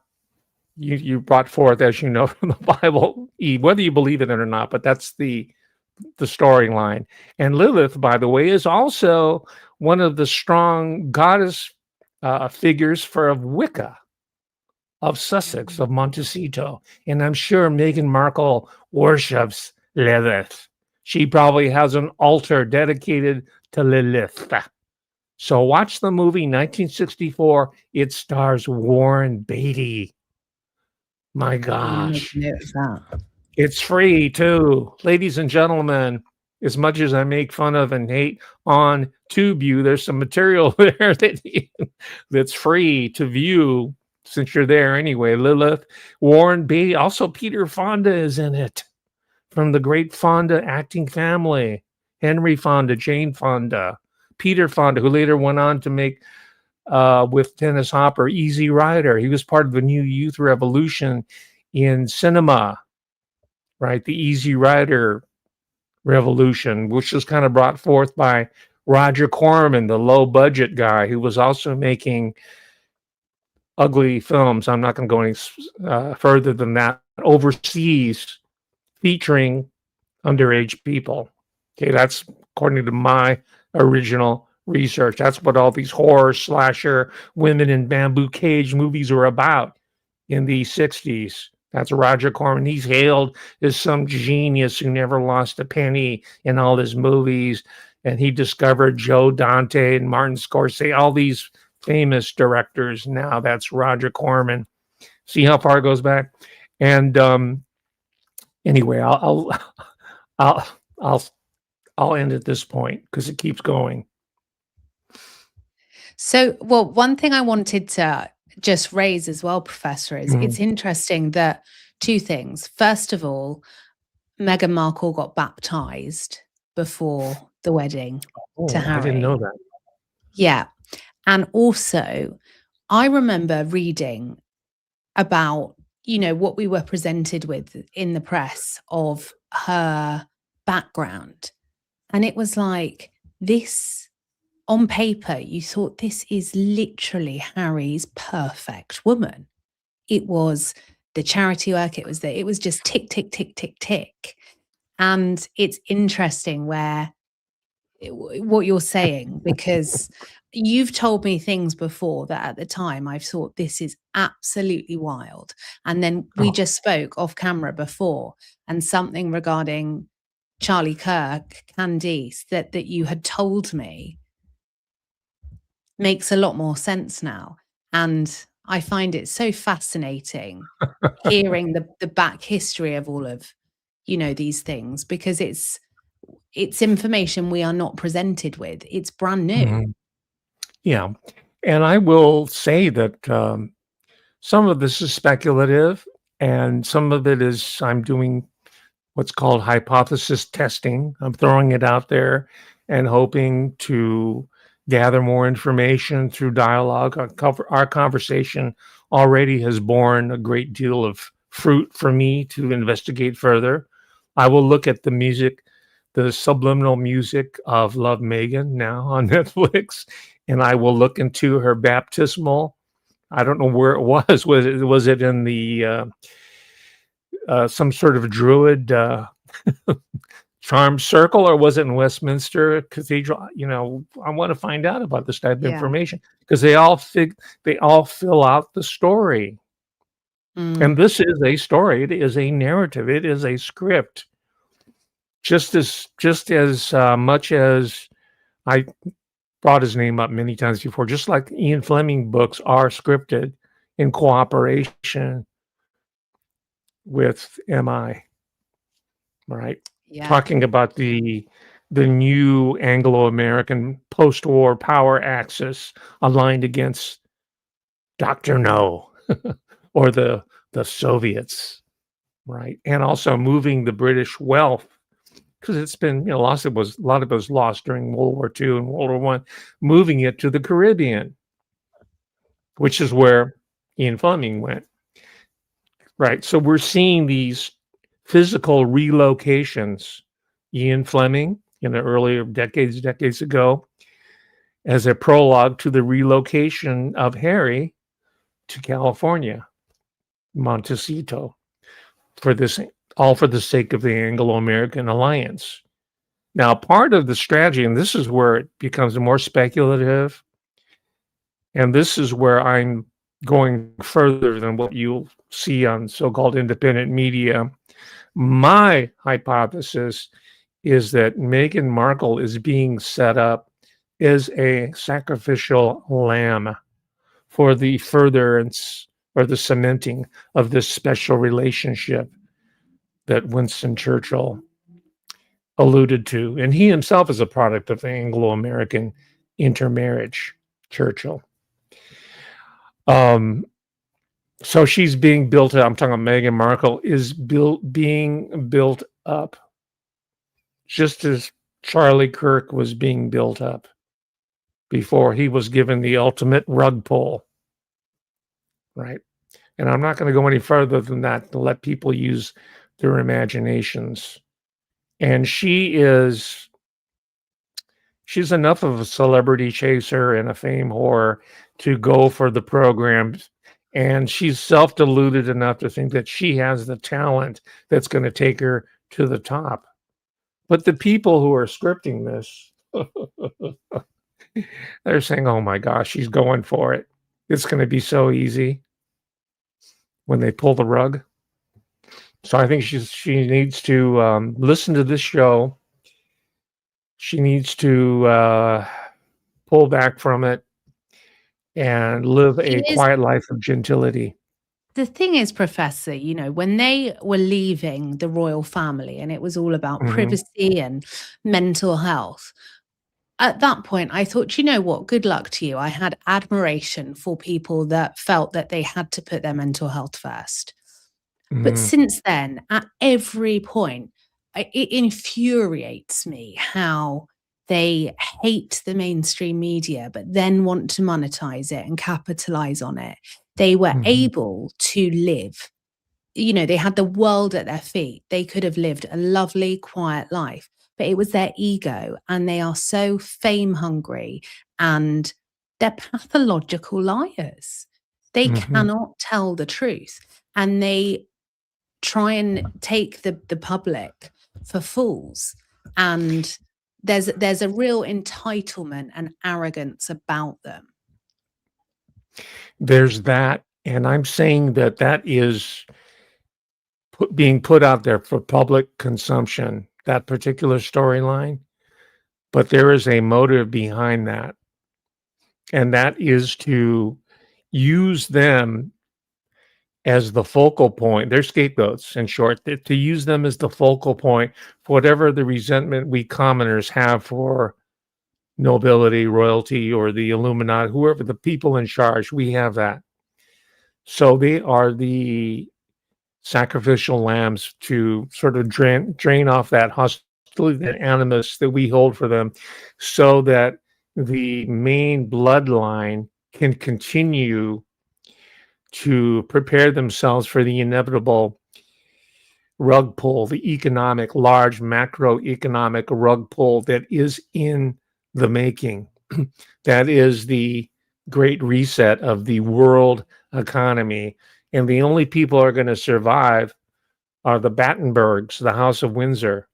Speaker 2: you brought forth, as you know from the Bible, Eve, whether you believe it or not, but that's the storyline. And Lilith, by the way, is also one of the strong goddess figures for of Wicca, of Sussex, of Montecito. And I'm sure Meghan Markle worships Lilith. She probably has an altar dedicated to Lilith. So watch the movie 1964. It stars Warren Beatty. My
Speaker 1: I'm gonna make
Speaker 2: gosh.
Speaker 1: a note of that.
Speaker 2: It's free too. Ladies and gentlemen, as much as I make fun of and hate on TubeView, there's some material there that's free to view since you're there anyway. Lilith, Warren Beatty, also Peter Fonda is in it from the great Fonda acting family. Henry Fonda, Jane Fonda, Peter Fonda, who later went on to make with Dennis Hopper, Easy Rider. He was part of the new youth revolution in cinema, right? The Easy Rider revolution, which was kind of brought forth by Roger Corman, the low budget guy who was also making ugly films. I'm not going to go any further than that. Overseas, featuring underage people. Okay, that's according to my original research. That's what all these horror slasher women in bamboo cage movies were about in the 60s. That's Roger Corman. He's hailed as some genius who never lost a penny in all his movies. And he discovered Joe Dante and Martin Scorsese, all these famous directors. Now that's Roger Corman. See how far it goes back? And anyway, I'll I'll I'll end at this point because it keeps going.
Speaker 1: So, well, one thing I wanted to just raise as well, Professor, is
Speaker 2: Mhm.
Speaker 1: it's interesting that two things. First of all, Meghan Markle got baptized before the wedding to
Speaker 2: Oh, I didn't know
Speaker 1: Harry.
Speaker 2: that.
Speaker 1: Yeah. And also, I remember reading about, what we were presented with in the press of her background. And it was like, this on paper, you thought this is literally Harry's perfect woman. It was the charity work, it was just tick, tick, tick, tick, tick. And it's interesting what you're saying, because you've told me things before that at the time I've thought this is absolutely wild. And then we
Speaker 2: Oh,
Speaker 1: just spoke off camera before, and something regarding Charlie Kirk, Candice, that you had told me makes a lot more sense now. And I find it so fascinating hearing the back history of all of these things, because it's information we are not presented with. It's brand new.
Speaker 2: Mhm. Yeah. And I will say that some of this is speculative, and some of it is I'm doing what's called hypothesis testing. I'm throwing it out there and hoping to gather more information through dialogue. Our conversation already has borne a great deal of fruit for me to investigate further. I will look at the music, the subliminal music of Love Meghan now on Netflix, and I will look into her baptismal. I don't know where it was. Was it in the some sort of druid charm circle, or was it in Westminster Cathedral? I want to find out about this type of
Speaker 1: Yeah.
Speaker 2: information because they all fill out the story. And
Speaker 1: Mm.
Speaker 2: this is a story. It is a narrative. It is a script. Just as much as I brought his name up many times before, just like Ian Fleming books are scripted in cooperation with MI, right?
Speaker 1: Yeah.
Speaker 2: Talking about the new Anglo-American post-war power axis aligned against Dr. No or the Soviets, right? And also moving the British wealth because it's been, a lot of it was lost during World War II and World War One, moving it to the Caribbean, which is where Ian Fleming went. Right. So we're seeing these physical relocations. Ian Fleming in the earlier decades ago, as a prologue to the relocation of Harry to California, Montecito, for this, all for the sake of the Anglo-American alliance. Now, part of the strategy, and this is where it becomes more speculative, and this is where I'm going further than what you'll see on so-called independent media. My hypothesis is that Meghan Markle is being set up as a sacrificial lamb for the furtherance or the cementing of this special relationship that Winston Churchill alluded to. And he himself is a product of the Anglo-American intermarriage, Churchill. Um, so she's being built up. I'm talking about Meghan Markle is being built up just as Charlie Kirk was being built up before he was given the ultimate rug pull, right? And I'm not going to go any further than that to let people use their imaginations. And she's enough of a celebrity chaser and a fame whore to go for the programs. And she's self-deluded enough to think that she has the talent that's going to take her to the top. But the people who are scripting this, they're saying, oh my gosh, she's going for it. It's going to be so easy when they pull the rug. So I think she needs to listen to this show. She needs to pull back from it and live a
Speaker 1: It is.
Speaker 2: quiet life of gentility.
Speaker 1: The thing is, Professor, when they were leaving the royal family and it was all about
Speaker 2: Mhm,
Speaker 1: privacy and mental health, at that point, I thought, you know what? Good luck to you. I had admiration for people that felt that they had to put their mental health first. But
Speaker 2: mhm,
Speaker 1: since then, at every point, it infuriates me how they hate the mainstream media, but then want to monetize it and capitalize on it. They were
Speaker 2: mhm.
Speaker 1: able to live, they had the world at their feet. They could have lived a lovely, quiet life, but it was their ego. And they are so fame hungry and they're pathological liars. They
Speaker 2: Mhm.
Speaker 1: cannot tell the truth. And they try and take the public for fools. And there's a real entitlement and arrogance about them.
Speaker 2: There's that, and I'm saying that that is being put out there for public consumption, that particular storyline, but there is a motive behind that, and that is to use them as the focal point. They're scapegoats, in short, to use them as the focal point for whatever the resentment we commoners have for nobility, royalty, or the Illuminati, whoever the people in charge, we have that. So they are the sacrificial lambs to sort of drain off that hostility, that animus that we hold for them, so that the main bloodline can continue to prepare themselves for the inevitable rug pull, the economic, large macroeconomic rug pull that is in the making. That is the great reset of the world economy. And the only people who are going to survive are the Battenbergs, the House of Windsor.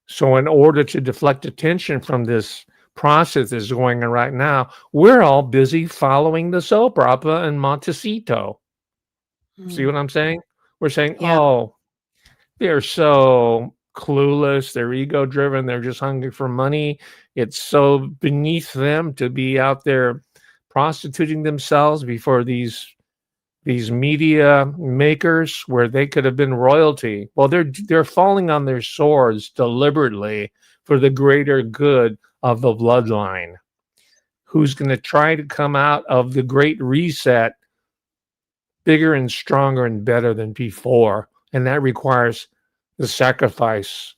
Speaker 2: So, in order to deflect attention from this process that's going on right now, we're all busy following the soap opera and Montecito. See
Speaker 1: Mm.
Speaker 2: what I'm saying? We're saying,
Speaker 1: Yeah.
Speaker 2: oh, they're so clueless, they're ego driven, they're just hungry for money. It's so beneath them to be out there prostituting themselves before these media makers where they could have been royalty. Well, they're falling on their swords deliberately for the greater good of the bloodline. Who's going to try to come out of the great reset bigger and stronger and better than before? And that requires the sacrifice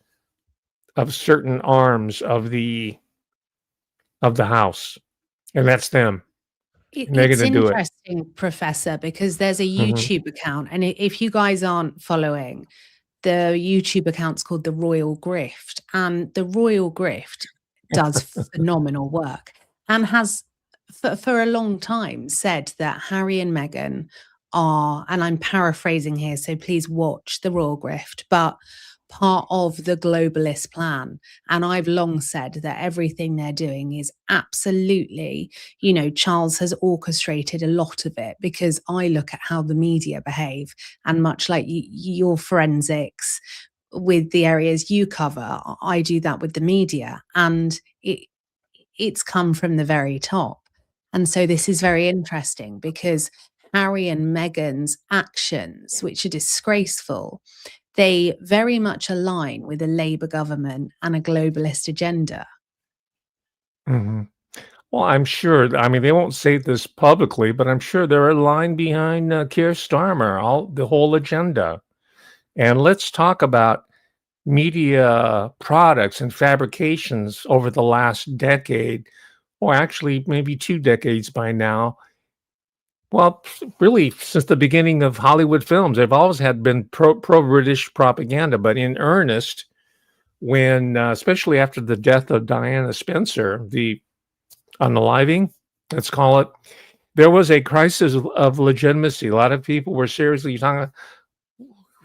Speaker 2: of certain arms of the house, and that's them. And they're going
Speaker 1: It's
Speaker 2: to do it.
Speaker 1: interesting, Professor, because there's a
Speaker 2: Mhm.
Speaker 1: YouTube account, and if you guys aren't following, the YouTube account's called The Royal Grift, and The Royal Grift does phenomenal work and has for a long time said that Harry and Meghan are, and I'm paraphrasing here, so please watch The Royal Grift, but part of the globalist plan. And I've long said that everything they're doing is absolutely, Charles has orchestrated a lot of it, because I look at how the media behave, and much like your forensics with the areas you cover, I do that with the media, and it's come from the very top. And so this is very interesting, because Harry and Meghan's actions, which are disgraceful, they very much align with a Labour government and a globalist agenda.
Speaker 2: Mhm. Well, I'm sure, I mean, they won't say this publicly, but I'm sure they're aligned behind, Keir Starmer, the whole agenda. And let's talk about media products and fabrications over the last decade, or actually maybe 2 decades by now. Well, really, since the beginning of Hollywood films, they've always had been pro-British propaganda, but in earnest, when, especially after the death of Diana Spencer, the unaliving, let's call it, there was a crisis of legitimacy. A lot of people were seriously talking,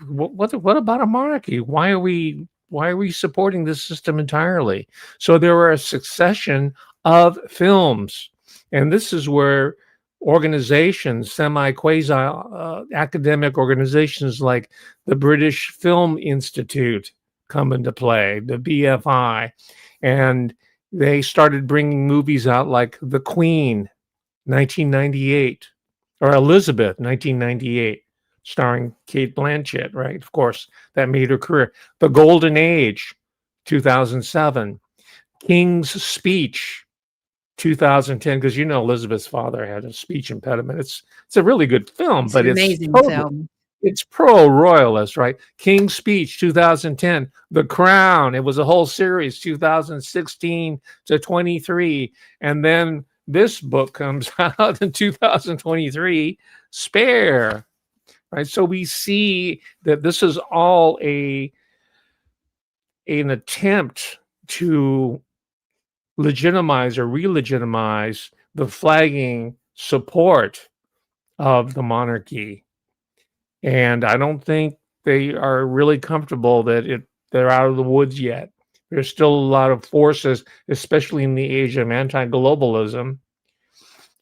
Speaker 2: what about a monarchy? Why are we supporting this system entirely? So there were a succession of films, and this is where organizations, semi-quasi academic organizations like the British Film Institute come into play, the BFI, and they started bringing movies out like The Queen, 1998, or Elizabeth, 1998, starring Kate Blanchett, right? Of course, that made her career. The Golden Age, 2007. King's Speech, 2010, because Elizabeth's father had a speech impediment. It's a really good film,
Speaker 1: It's an
Speaker 2: but
Speaker 1: amazing film.
Speaker 2: it's pro-royalist, right? King's Speech, 2010. The Crown, it was a whole series, 2016 to 23. And then this book comes out in 2023, Spare, right? So we see that this is all an attempt to legitimize or re-legitimize the flagging support of the monarchy. And I don't think they are really comfortable that they're out of the woods yet. There's still a lot of forces, especially in the age of anti-globalism,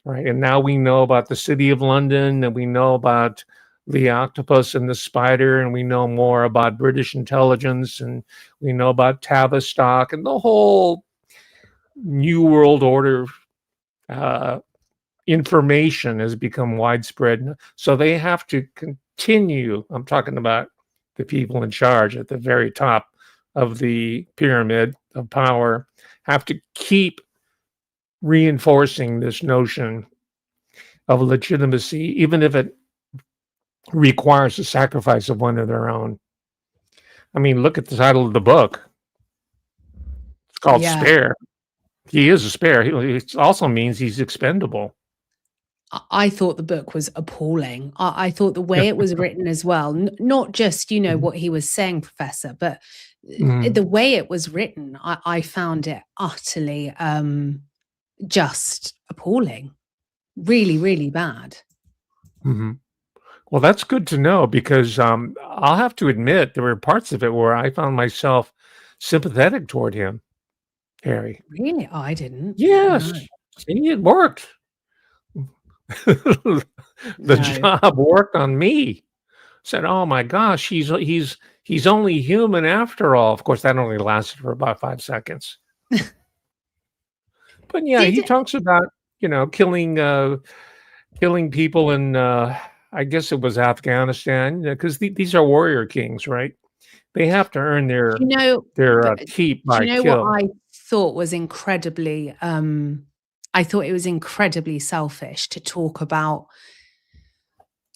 Speaker 2: right? And now we know about the City of London, and we know about the octopus and the spider, and we know more about British intelligence, and we know about Tavistock, and the whole New World Order uh, information has become widespread. So they have to continue, I'm talking about the people in charge at the very top of the pyramid of power, have to keep reinforcing this notion of legitimacy, even if it requires the sacrifice of one of their own. I mean, look at the title of the book. It's called
Speaker 1: Yeah.
Speaker 2: Spare. He is a spare. It also means he's expendable.
Speaker 1: I thought the book was appalling. I thought the way it was written as well, not just,
Speaker 2: Mhm.
Speaker 1: what he was saying, Professor, but
Speaker 2: Mhm.
Speaker 1: the way it was written, I found it utterly just appalling. Really, really bad.
Speaker 2: Mhm. Well, that's good to know because, I'll have to admit there were parts of it where I found myself sympathetic toward him, Harry.
Speaker 1: Really? I didn't.
Speaker 2: Yes.
Speaker 1: No,
Speaker 2: See, it worked. The
Speaker 1: no.
Speaker 2: job worked on me. Said, "Oh my gosh, he's only human after all." Of course, that only lasted for about 5 seconds. But yeah,
Speaker 1: Did
Speaker 2: he talks about, killing people in, I guess it was Afghanistan, because these are warrior kings, right? They have to earn
Speaker 1: do you know
Speaker 2: keep
Speaker 1: do
Speaker 2: by
Speaker 1: you know what
Speaker 2: kill.
Speaker 1: I thought was incredibly, I thought it was incredibly selfish to talk about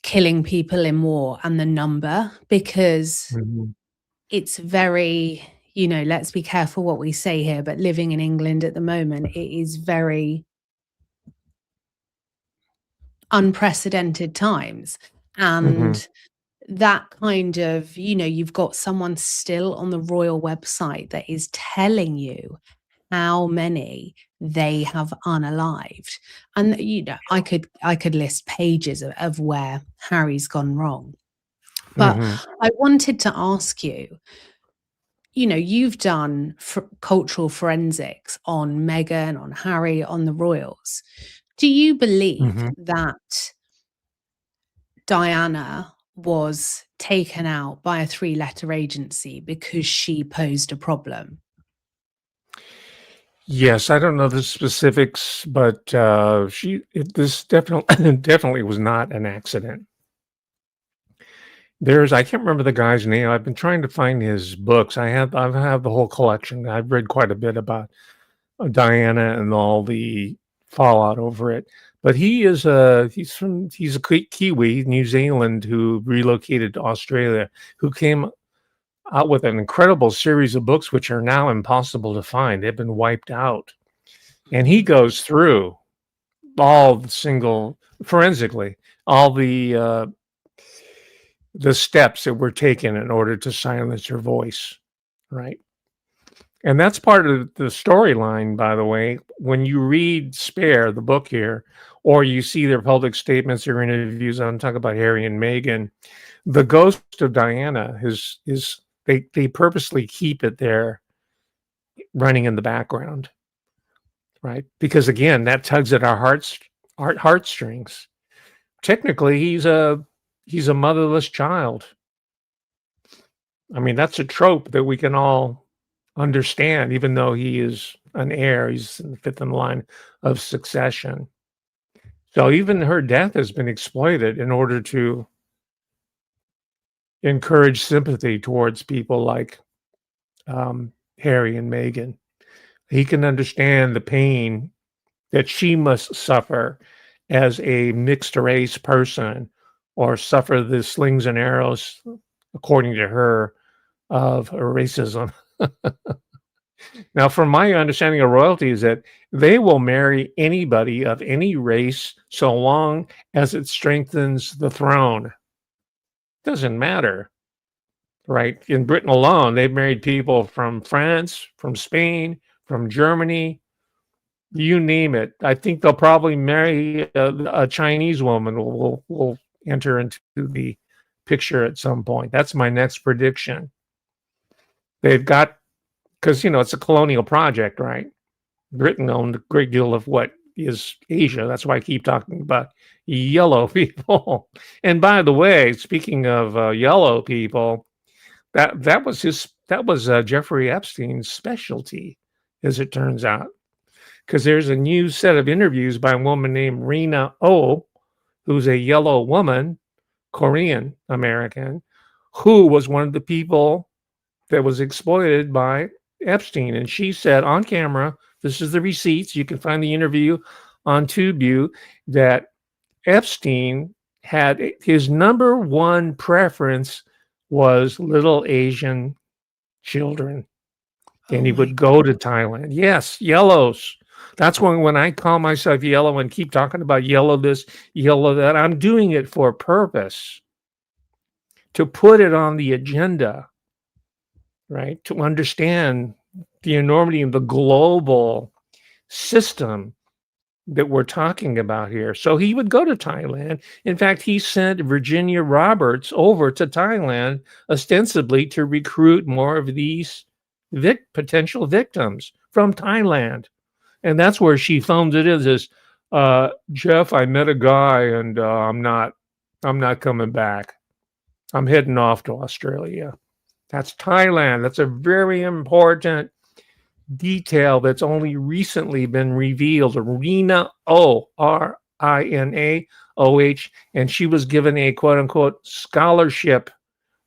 Speaker 1: killing people in war and the number, because
Speaker 2: Mhm,
Speaker 1: it's very, let's be careful what we say here, but living in England at the moment, it is very unprecedented times.
Speaker 2: mhm,
Speaker 1: And that kind of, you've got someone still on the royal website that is telling you how many they have unalived. And I could list pages of where Harry's gone wrong. But
Speaker 2: mhm,
Speaker 1: I wanted to ask you, you've done cultural forensics on Meghan, on Harry, on the royals. Do you believe
Speaker 2: mhm.
Speaker 1: that Diana was taken out by a three-letter agency because she posed a problem?
Speaker 2: Yes, I don't know the specifics, but, this definitely definitely was not an accident. I can't remember the guy's name. I've been trying to find his books. I have the whole collection. I've read quite a bit about, Diana and all the fallout over it. But he's a Kiwi, New Zealand, who relocated to Australia, who came out with an incredible series of books which are now impossible to find. They've been wiped out. And he
Speaker 1: Mm.
Speaker 2: goes through all the single forensically, all the steps that were taken in order to silence her voice, right? And that's part of the storyline, by the way. When you read Spare, the book here, or you see their public statements or interviews on talk about Harry and Meghan, the ghost of Diana is they purposely keep it there running in the background, right? Because again, that tugs at our heartstrings. Technically, he's a motherless child. I mean, that's a trope that we can all understand, even though he is an heir, he's in the fifth in line of succession. So even her death has been exploited in order to encourage sympathy towards people like Harry and Meghan. He can understand the pain that she must suffer as a mixed race person or suffer the slings and arrows, according to her, of racism. Now, from my understanding of royalty is that they will marry anybody of any race so long as it strengthens the throne. Doesn't matter, right? In Britain alone, they've married people from France, from Spain, from Germany, you name it. I think they'll probably marry a Chinese woman will enter into the picture at some point. That's my next prediction. They've got because it's a colonial project, right? Britain owned a great deal of what is Asia. That's why I keep talking about yellow people. And by the way, speaking of yellow people, that was Jeffrey Epstein's specialty, as it turns out. Because there's a new set of interviews by a woman named Rena O, who's a yellow woman Korean American, who was one of the people that was exploited by Epstein. And she said on camera, this is the receipts, you can find the interview on TubeView, that Epstein had his number one preference was little Asian children.
Speaker 1: Oh
Speaker 2: And he
Speaker 1: my
Speaker 2: would go to Thailand. Yes, yellows. That's when I call myself yellow and keep talking about yellow this, yellow that, I'm doing it for a purpose, to put it on the agenda, right? To understand the enormity of the global system that we're talking about here. So he would go to Thailand. In fact, he sent Virginia Roberts over to Thailand ostensibly to recruit more of these potential victims from Thailand. And that's where she phones it is Jeff, I met a guy and I'm not coming back. I'm heading off to Australia. That's Thailand. That's a very important detail that's only recently been revealed. Rina O, Rinaoh, and she was given a quote unquote scholarship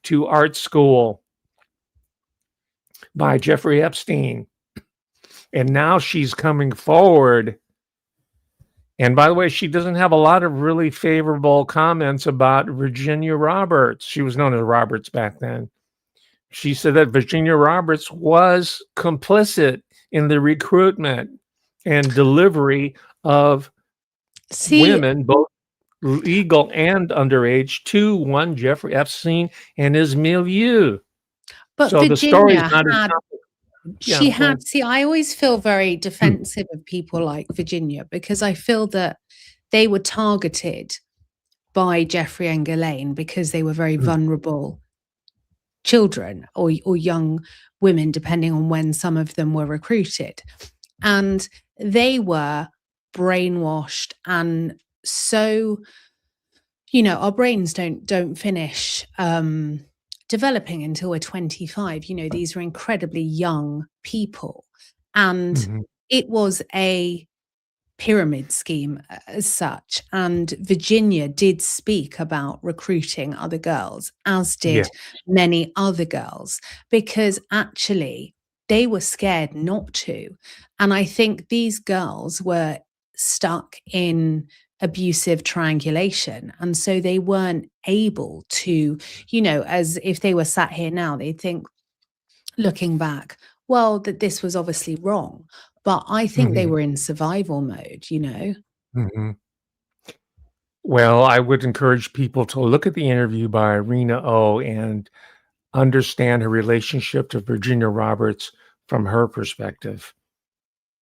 Speaker 2: to art school by Jeffrey Epstein. And now she's coming forward. And by the way, she doesn't have a lot of really favorable comments about Virginia Roberts. She was known as Roberts back then. She said that Virginia Roberts was complicit in the recruitment and delivery of women, both legal and underage, to one Jeffrey Epstein and his milieu.
Speaker 1: But
Speaker 2: so
Speaker 1: Virginia
Speaker 2: the story's not
Speaker 1: had, she had, see, I always feel very defensive of people like Virginia because I feel that they were targeted by Jeffrey and Ghislaine because they were very vulnerable children or young women, depending on when some of them were recruited. And they were brainwashed. And so, our brains don't finish developing until we're 25. These are incredibly young people. And it was a pyramid scheme as such. And Virginia did speak about recruiting other girls, as did many other girls, because actually they were scared not to. And I think these girls were stuck in abusive triangulation. And so they weren't able to, as if they were sat here now, they'd think, looking back, well, that this was obviously wrong. But I think they were in survival mode,
Speaker 2: Well, I would encourage people to look at the interview by Rina O and understand her relationship to Virginia Roberts from her perspective.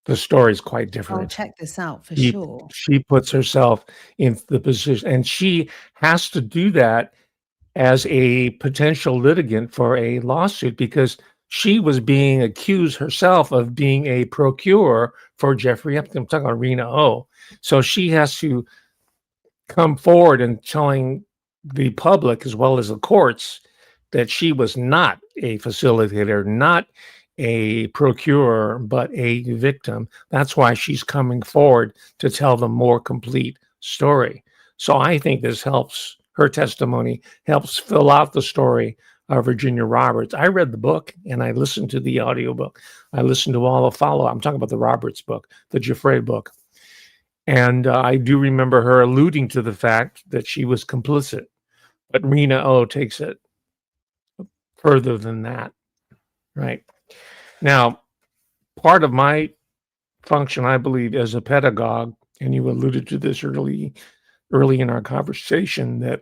Speaker 2: The story is quite different.
Speaker 1: I'll check this out for sure.
Speaker 2: She puts herself in the position, and she has to do that as a potential litigant for a lawsuit because she was being accused herself of being a procurer for Jeffrey Epstein. I'm talking about Rina O. So she has to come forward and telling the public as well as the courts that she was not a facilitator, not a procurer, but a victim. That's why she's coming forward to tell the more complete story. So I think this helps, her testimony helps fill out the story of Virginia Roberts. I read the book and I listened to the audiobook. I listened to all the follow-up. I'm talking about the Roberts book, the Giuffre book. And I do remember her alluding to the fact that she was complicit. But Rina O takes it further than that, right? Now, part of my function, I believe, as a pedagogue, and you alluded to this early in our conversation, that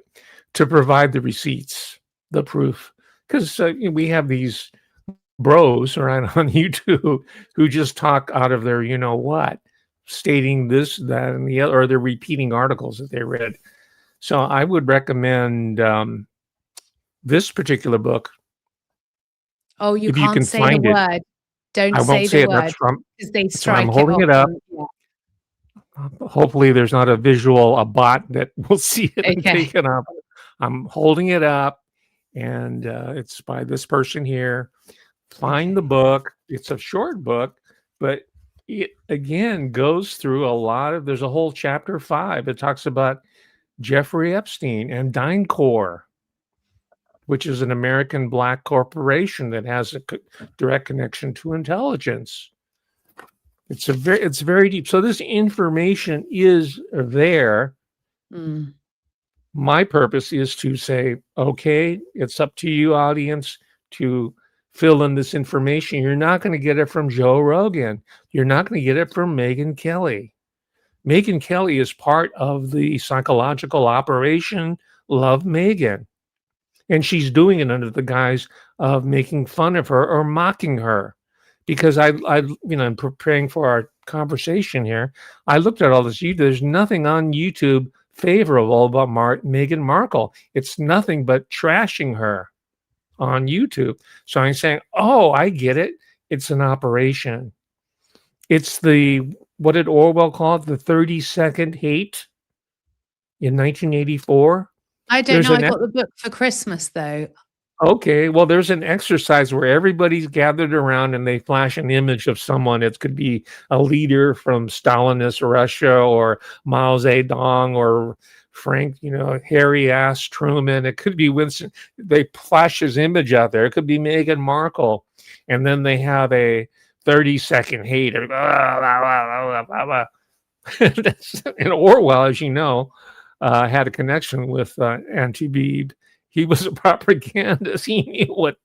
Speaker 2: to provide the receipts, the proof, because we have these bros right on YouTube who just talk out of their what, stating this, that, and the other, or they're repeating articles that they read. So I would recommend this particular book.
Speaker 1: Oh, you can't say the word. Don't say the word because they strike.
Speaker 2: I'm holding it up. Hopefully there's not a bot that will see it and take it up. I'm holding it up, and it's by this person here. Find the book. It's a short book, but it again goes through a lot of, there's a whole chapter 5. It talks about Jeffrey Epstein and DynCorp, which is an American black corporation that has a direct connection to intelligence. It's very deep. So this information is there.
Speaker 1: Mm.
Speaker 2: My purpose is to say, okay, it's up to you, audience, to fill in this information. You're not going to get it from Joe Rogan. You're not going to get it from Megyn Kelly. Megyn Kelly is part of the psychological operation Love Megyn. And she's doing it under the guise of making fun of her or mocking her. Because in preparing for our conversation here, I looked at all this. There's nothing on YouTube favorable about Meghan Markle. It's nothing but trashing her on YouTube. So I'm saying, oh, I get it. It's an operation. It's what did Orwell call it? The 30-second hate in 1984.
Speaker 1: I don't know. I got the book for Christmas, though.
Speaker 2: Okay, well, there's an exercise where everybody's gathered around and they flash an image of someone. It could be a leader from Stalinist Russia or Mao Zedong or Frank, hairy ass Truman. It could be Winston. They flash his image out there. It could be Meghan Markle. And then they have a 30-second hate. And Orwell, as you know, had a connection with anti-Beeb. He was a propagandist. He knew what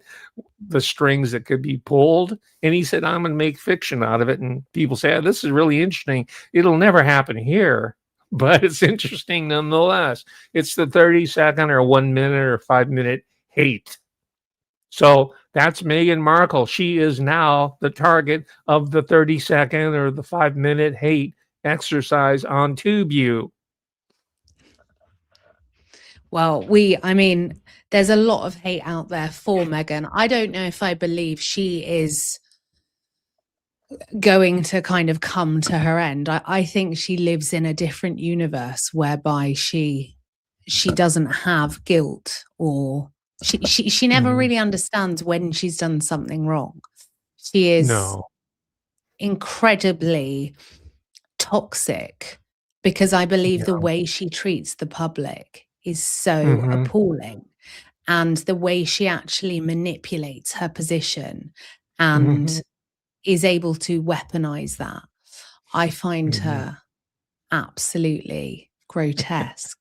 Speaker 2: the strings that could be pulled. And he said, I'm going to make fiction out of it. And people say, oh, this is really interesting. It'll never happen here, but it's interesting nonetheless. It's the 30-second or 1 minute or 5-minute hate. So that's Meghan Markle. She is now the target of the 30-second or the 5-minute hate exercise on TubeU.
Speaker 1: Well, there's a lot of hate out there for Meghan. I don't know if I believe she is going to kind of come to her end. I think she lives in a different universe whereby she doesn't have guilt, or she never really understands when she's done something wrong. She is incredibly toxic, because I believe the way she treats the public is so appalling, and the way she actually manipulates her position and is able to weaponize that, I find her absolutely grotesque.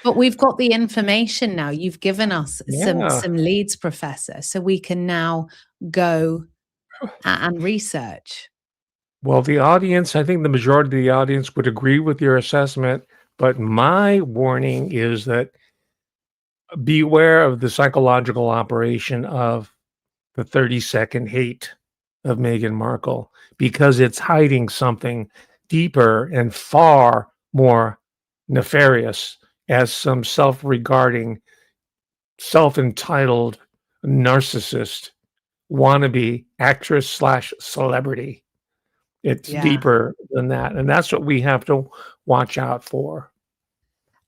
Speaker 1: But we've got the information now. You've given us some leads, Professor, so we can now go and research.
Speaker 2: Well, the audience, I think the majority of the audience would agree with your assessment, but my warning is that beware of the psychological operation of the 30-second hate of Meghan Markle, because it's hiding something deeper and far more nefarious as some self-regarding, self-entitled narcissist wannabe actress/celebrity. It's deeper than that. And that's what we have to watch out for.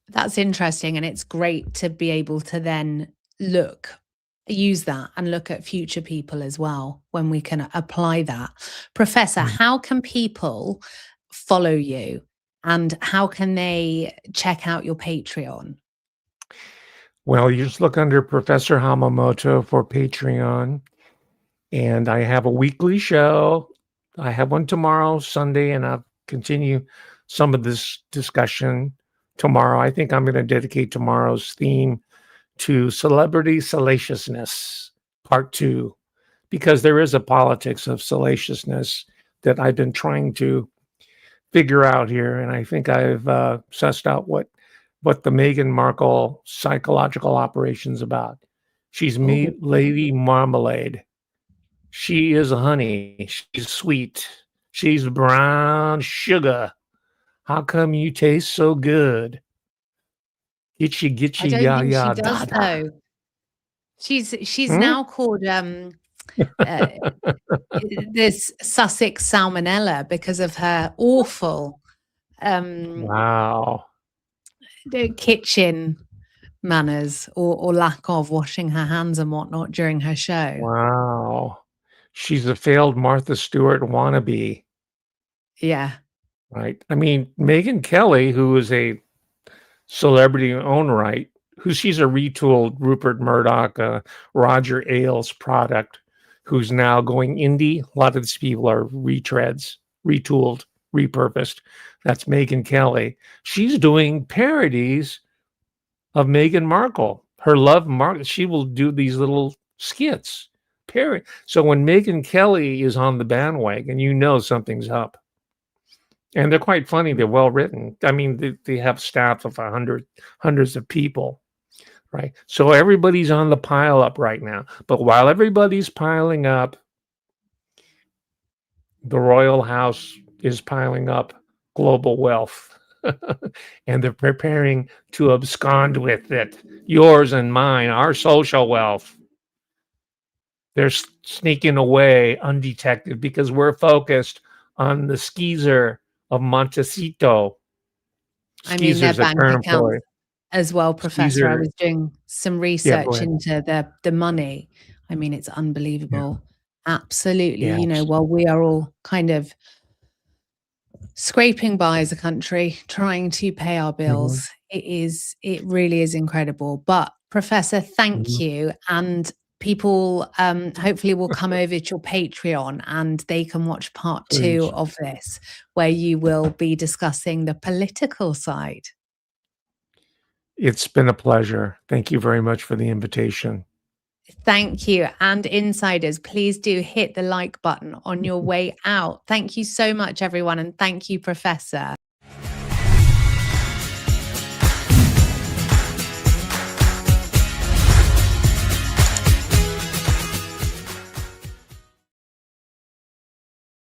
Speaker 1: That's interesting. And it's great to be able to then use that and look at future people as well when we can apply that. Professor, how can people follow you, and how can they check out your Patreon?
Speaker 2: Well, you just look under Professor Hamamoto for Patreon. And I have a weekly show. I have one tomorrow, Sunday, and I'll continue some of this discussion tomorrow. I think I'm going to dedicate tomorrow's theme to celebrity salaciousness, part 2, because there is a politics of salaciousness that I've been trying to figure out here. And I think I've sussed out what the Meghan Markle psychological operation's about. She's Lady Marmalade. She is honey. She's sweet. She's brown sugar. How come you taste so good? Get you,
Speaker 1: I don't think
Speaker 2: ya,
Speaker 1: she does,
Speaker 2: da.
Speaker 1: though. She's now called this Sussex salmonella because of her awful kitchen manners, or lack of washing her hands and whatnot during her show.
Speaker 2: Wow. She's a failed Martha Stewart wannabe.
Speaker 1: Yeah.
Speaker 2: Right. I mean, Megyn Kelly, who is a celebrity in her own right, who she's a retooled Rupert Murdoch, Roger Ailes product, who's now going indie. A lot of these people are retreads, retooled, repurposed. That's Megyn Kelly. She's doing parodies of Meghan Markle. Her love, she will do these little skits. So when Megyn Kelly is on the bandwagon, you know something's up. And they're quite funny. They're well written. I mean, they have staff of hundreds of people, right? So everybody's on the pile up right now. But while everybody's piling up, the royal house is piling up global wealth. And they're preparing to abscond with it. Yours and mine, our social wealth. They're sneaking away undetected because we're focused on the skeezer of Montecito.
Speaker 1: I mean, their
Speaker 2: Skeezer's a
Speaker 1: bank
Speaker 2: term
Speaker 1: accounts
Speaker 2: for it.
Speaker 1: as well, Professor. I
Speaker 2: Skeezer,
Speaker 1: was doing some
Speaker 2: yeah, go
Speaker 1: research
Speaker 2: ahead.
Speaker 1: into the money. I mean, it's
Speaker 2: Yeah,
Speaker 1: unbelievable. Absolutely.
Speaker 2: yeah.
Speaker 1: While we are all kind of scraping by as a country, trying to pay our
Speaker 2: Mhm,
Speaker 1: bills, it really is incredible. But Professor, thank
Speaker 2: mhm.
Speaker 1: you. And people hopefully will come over to your Patreon and they can watch part 2
Speaker 2: Please.
Speaker 1: of this, where you will be discussing the political side.
Speaker 2: It's been a pleasure. Thank you very much for the invitation.
Speaker 1: Thank you. And insiders, please do hit the like button on your way out. Thank you so much, everyone. And thank you, Professor.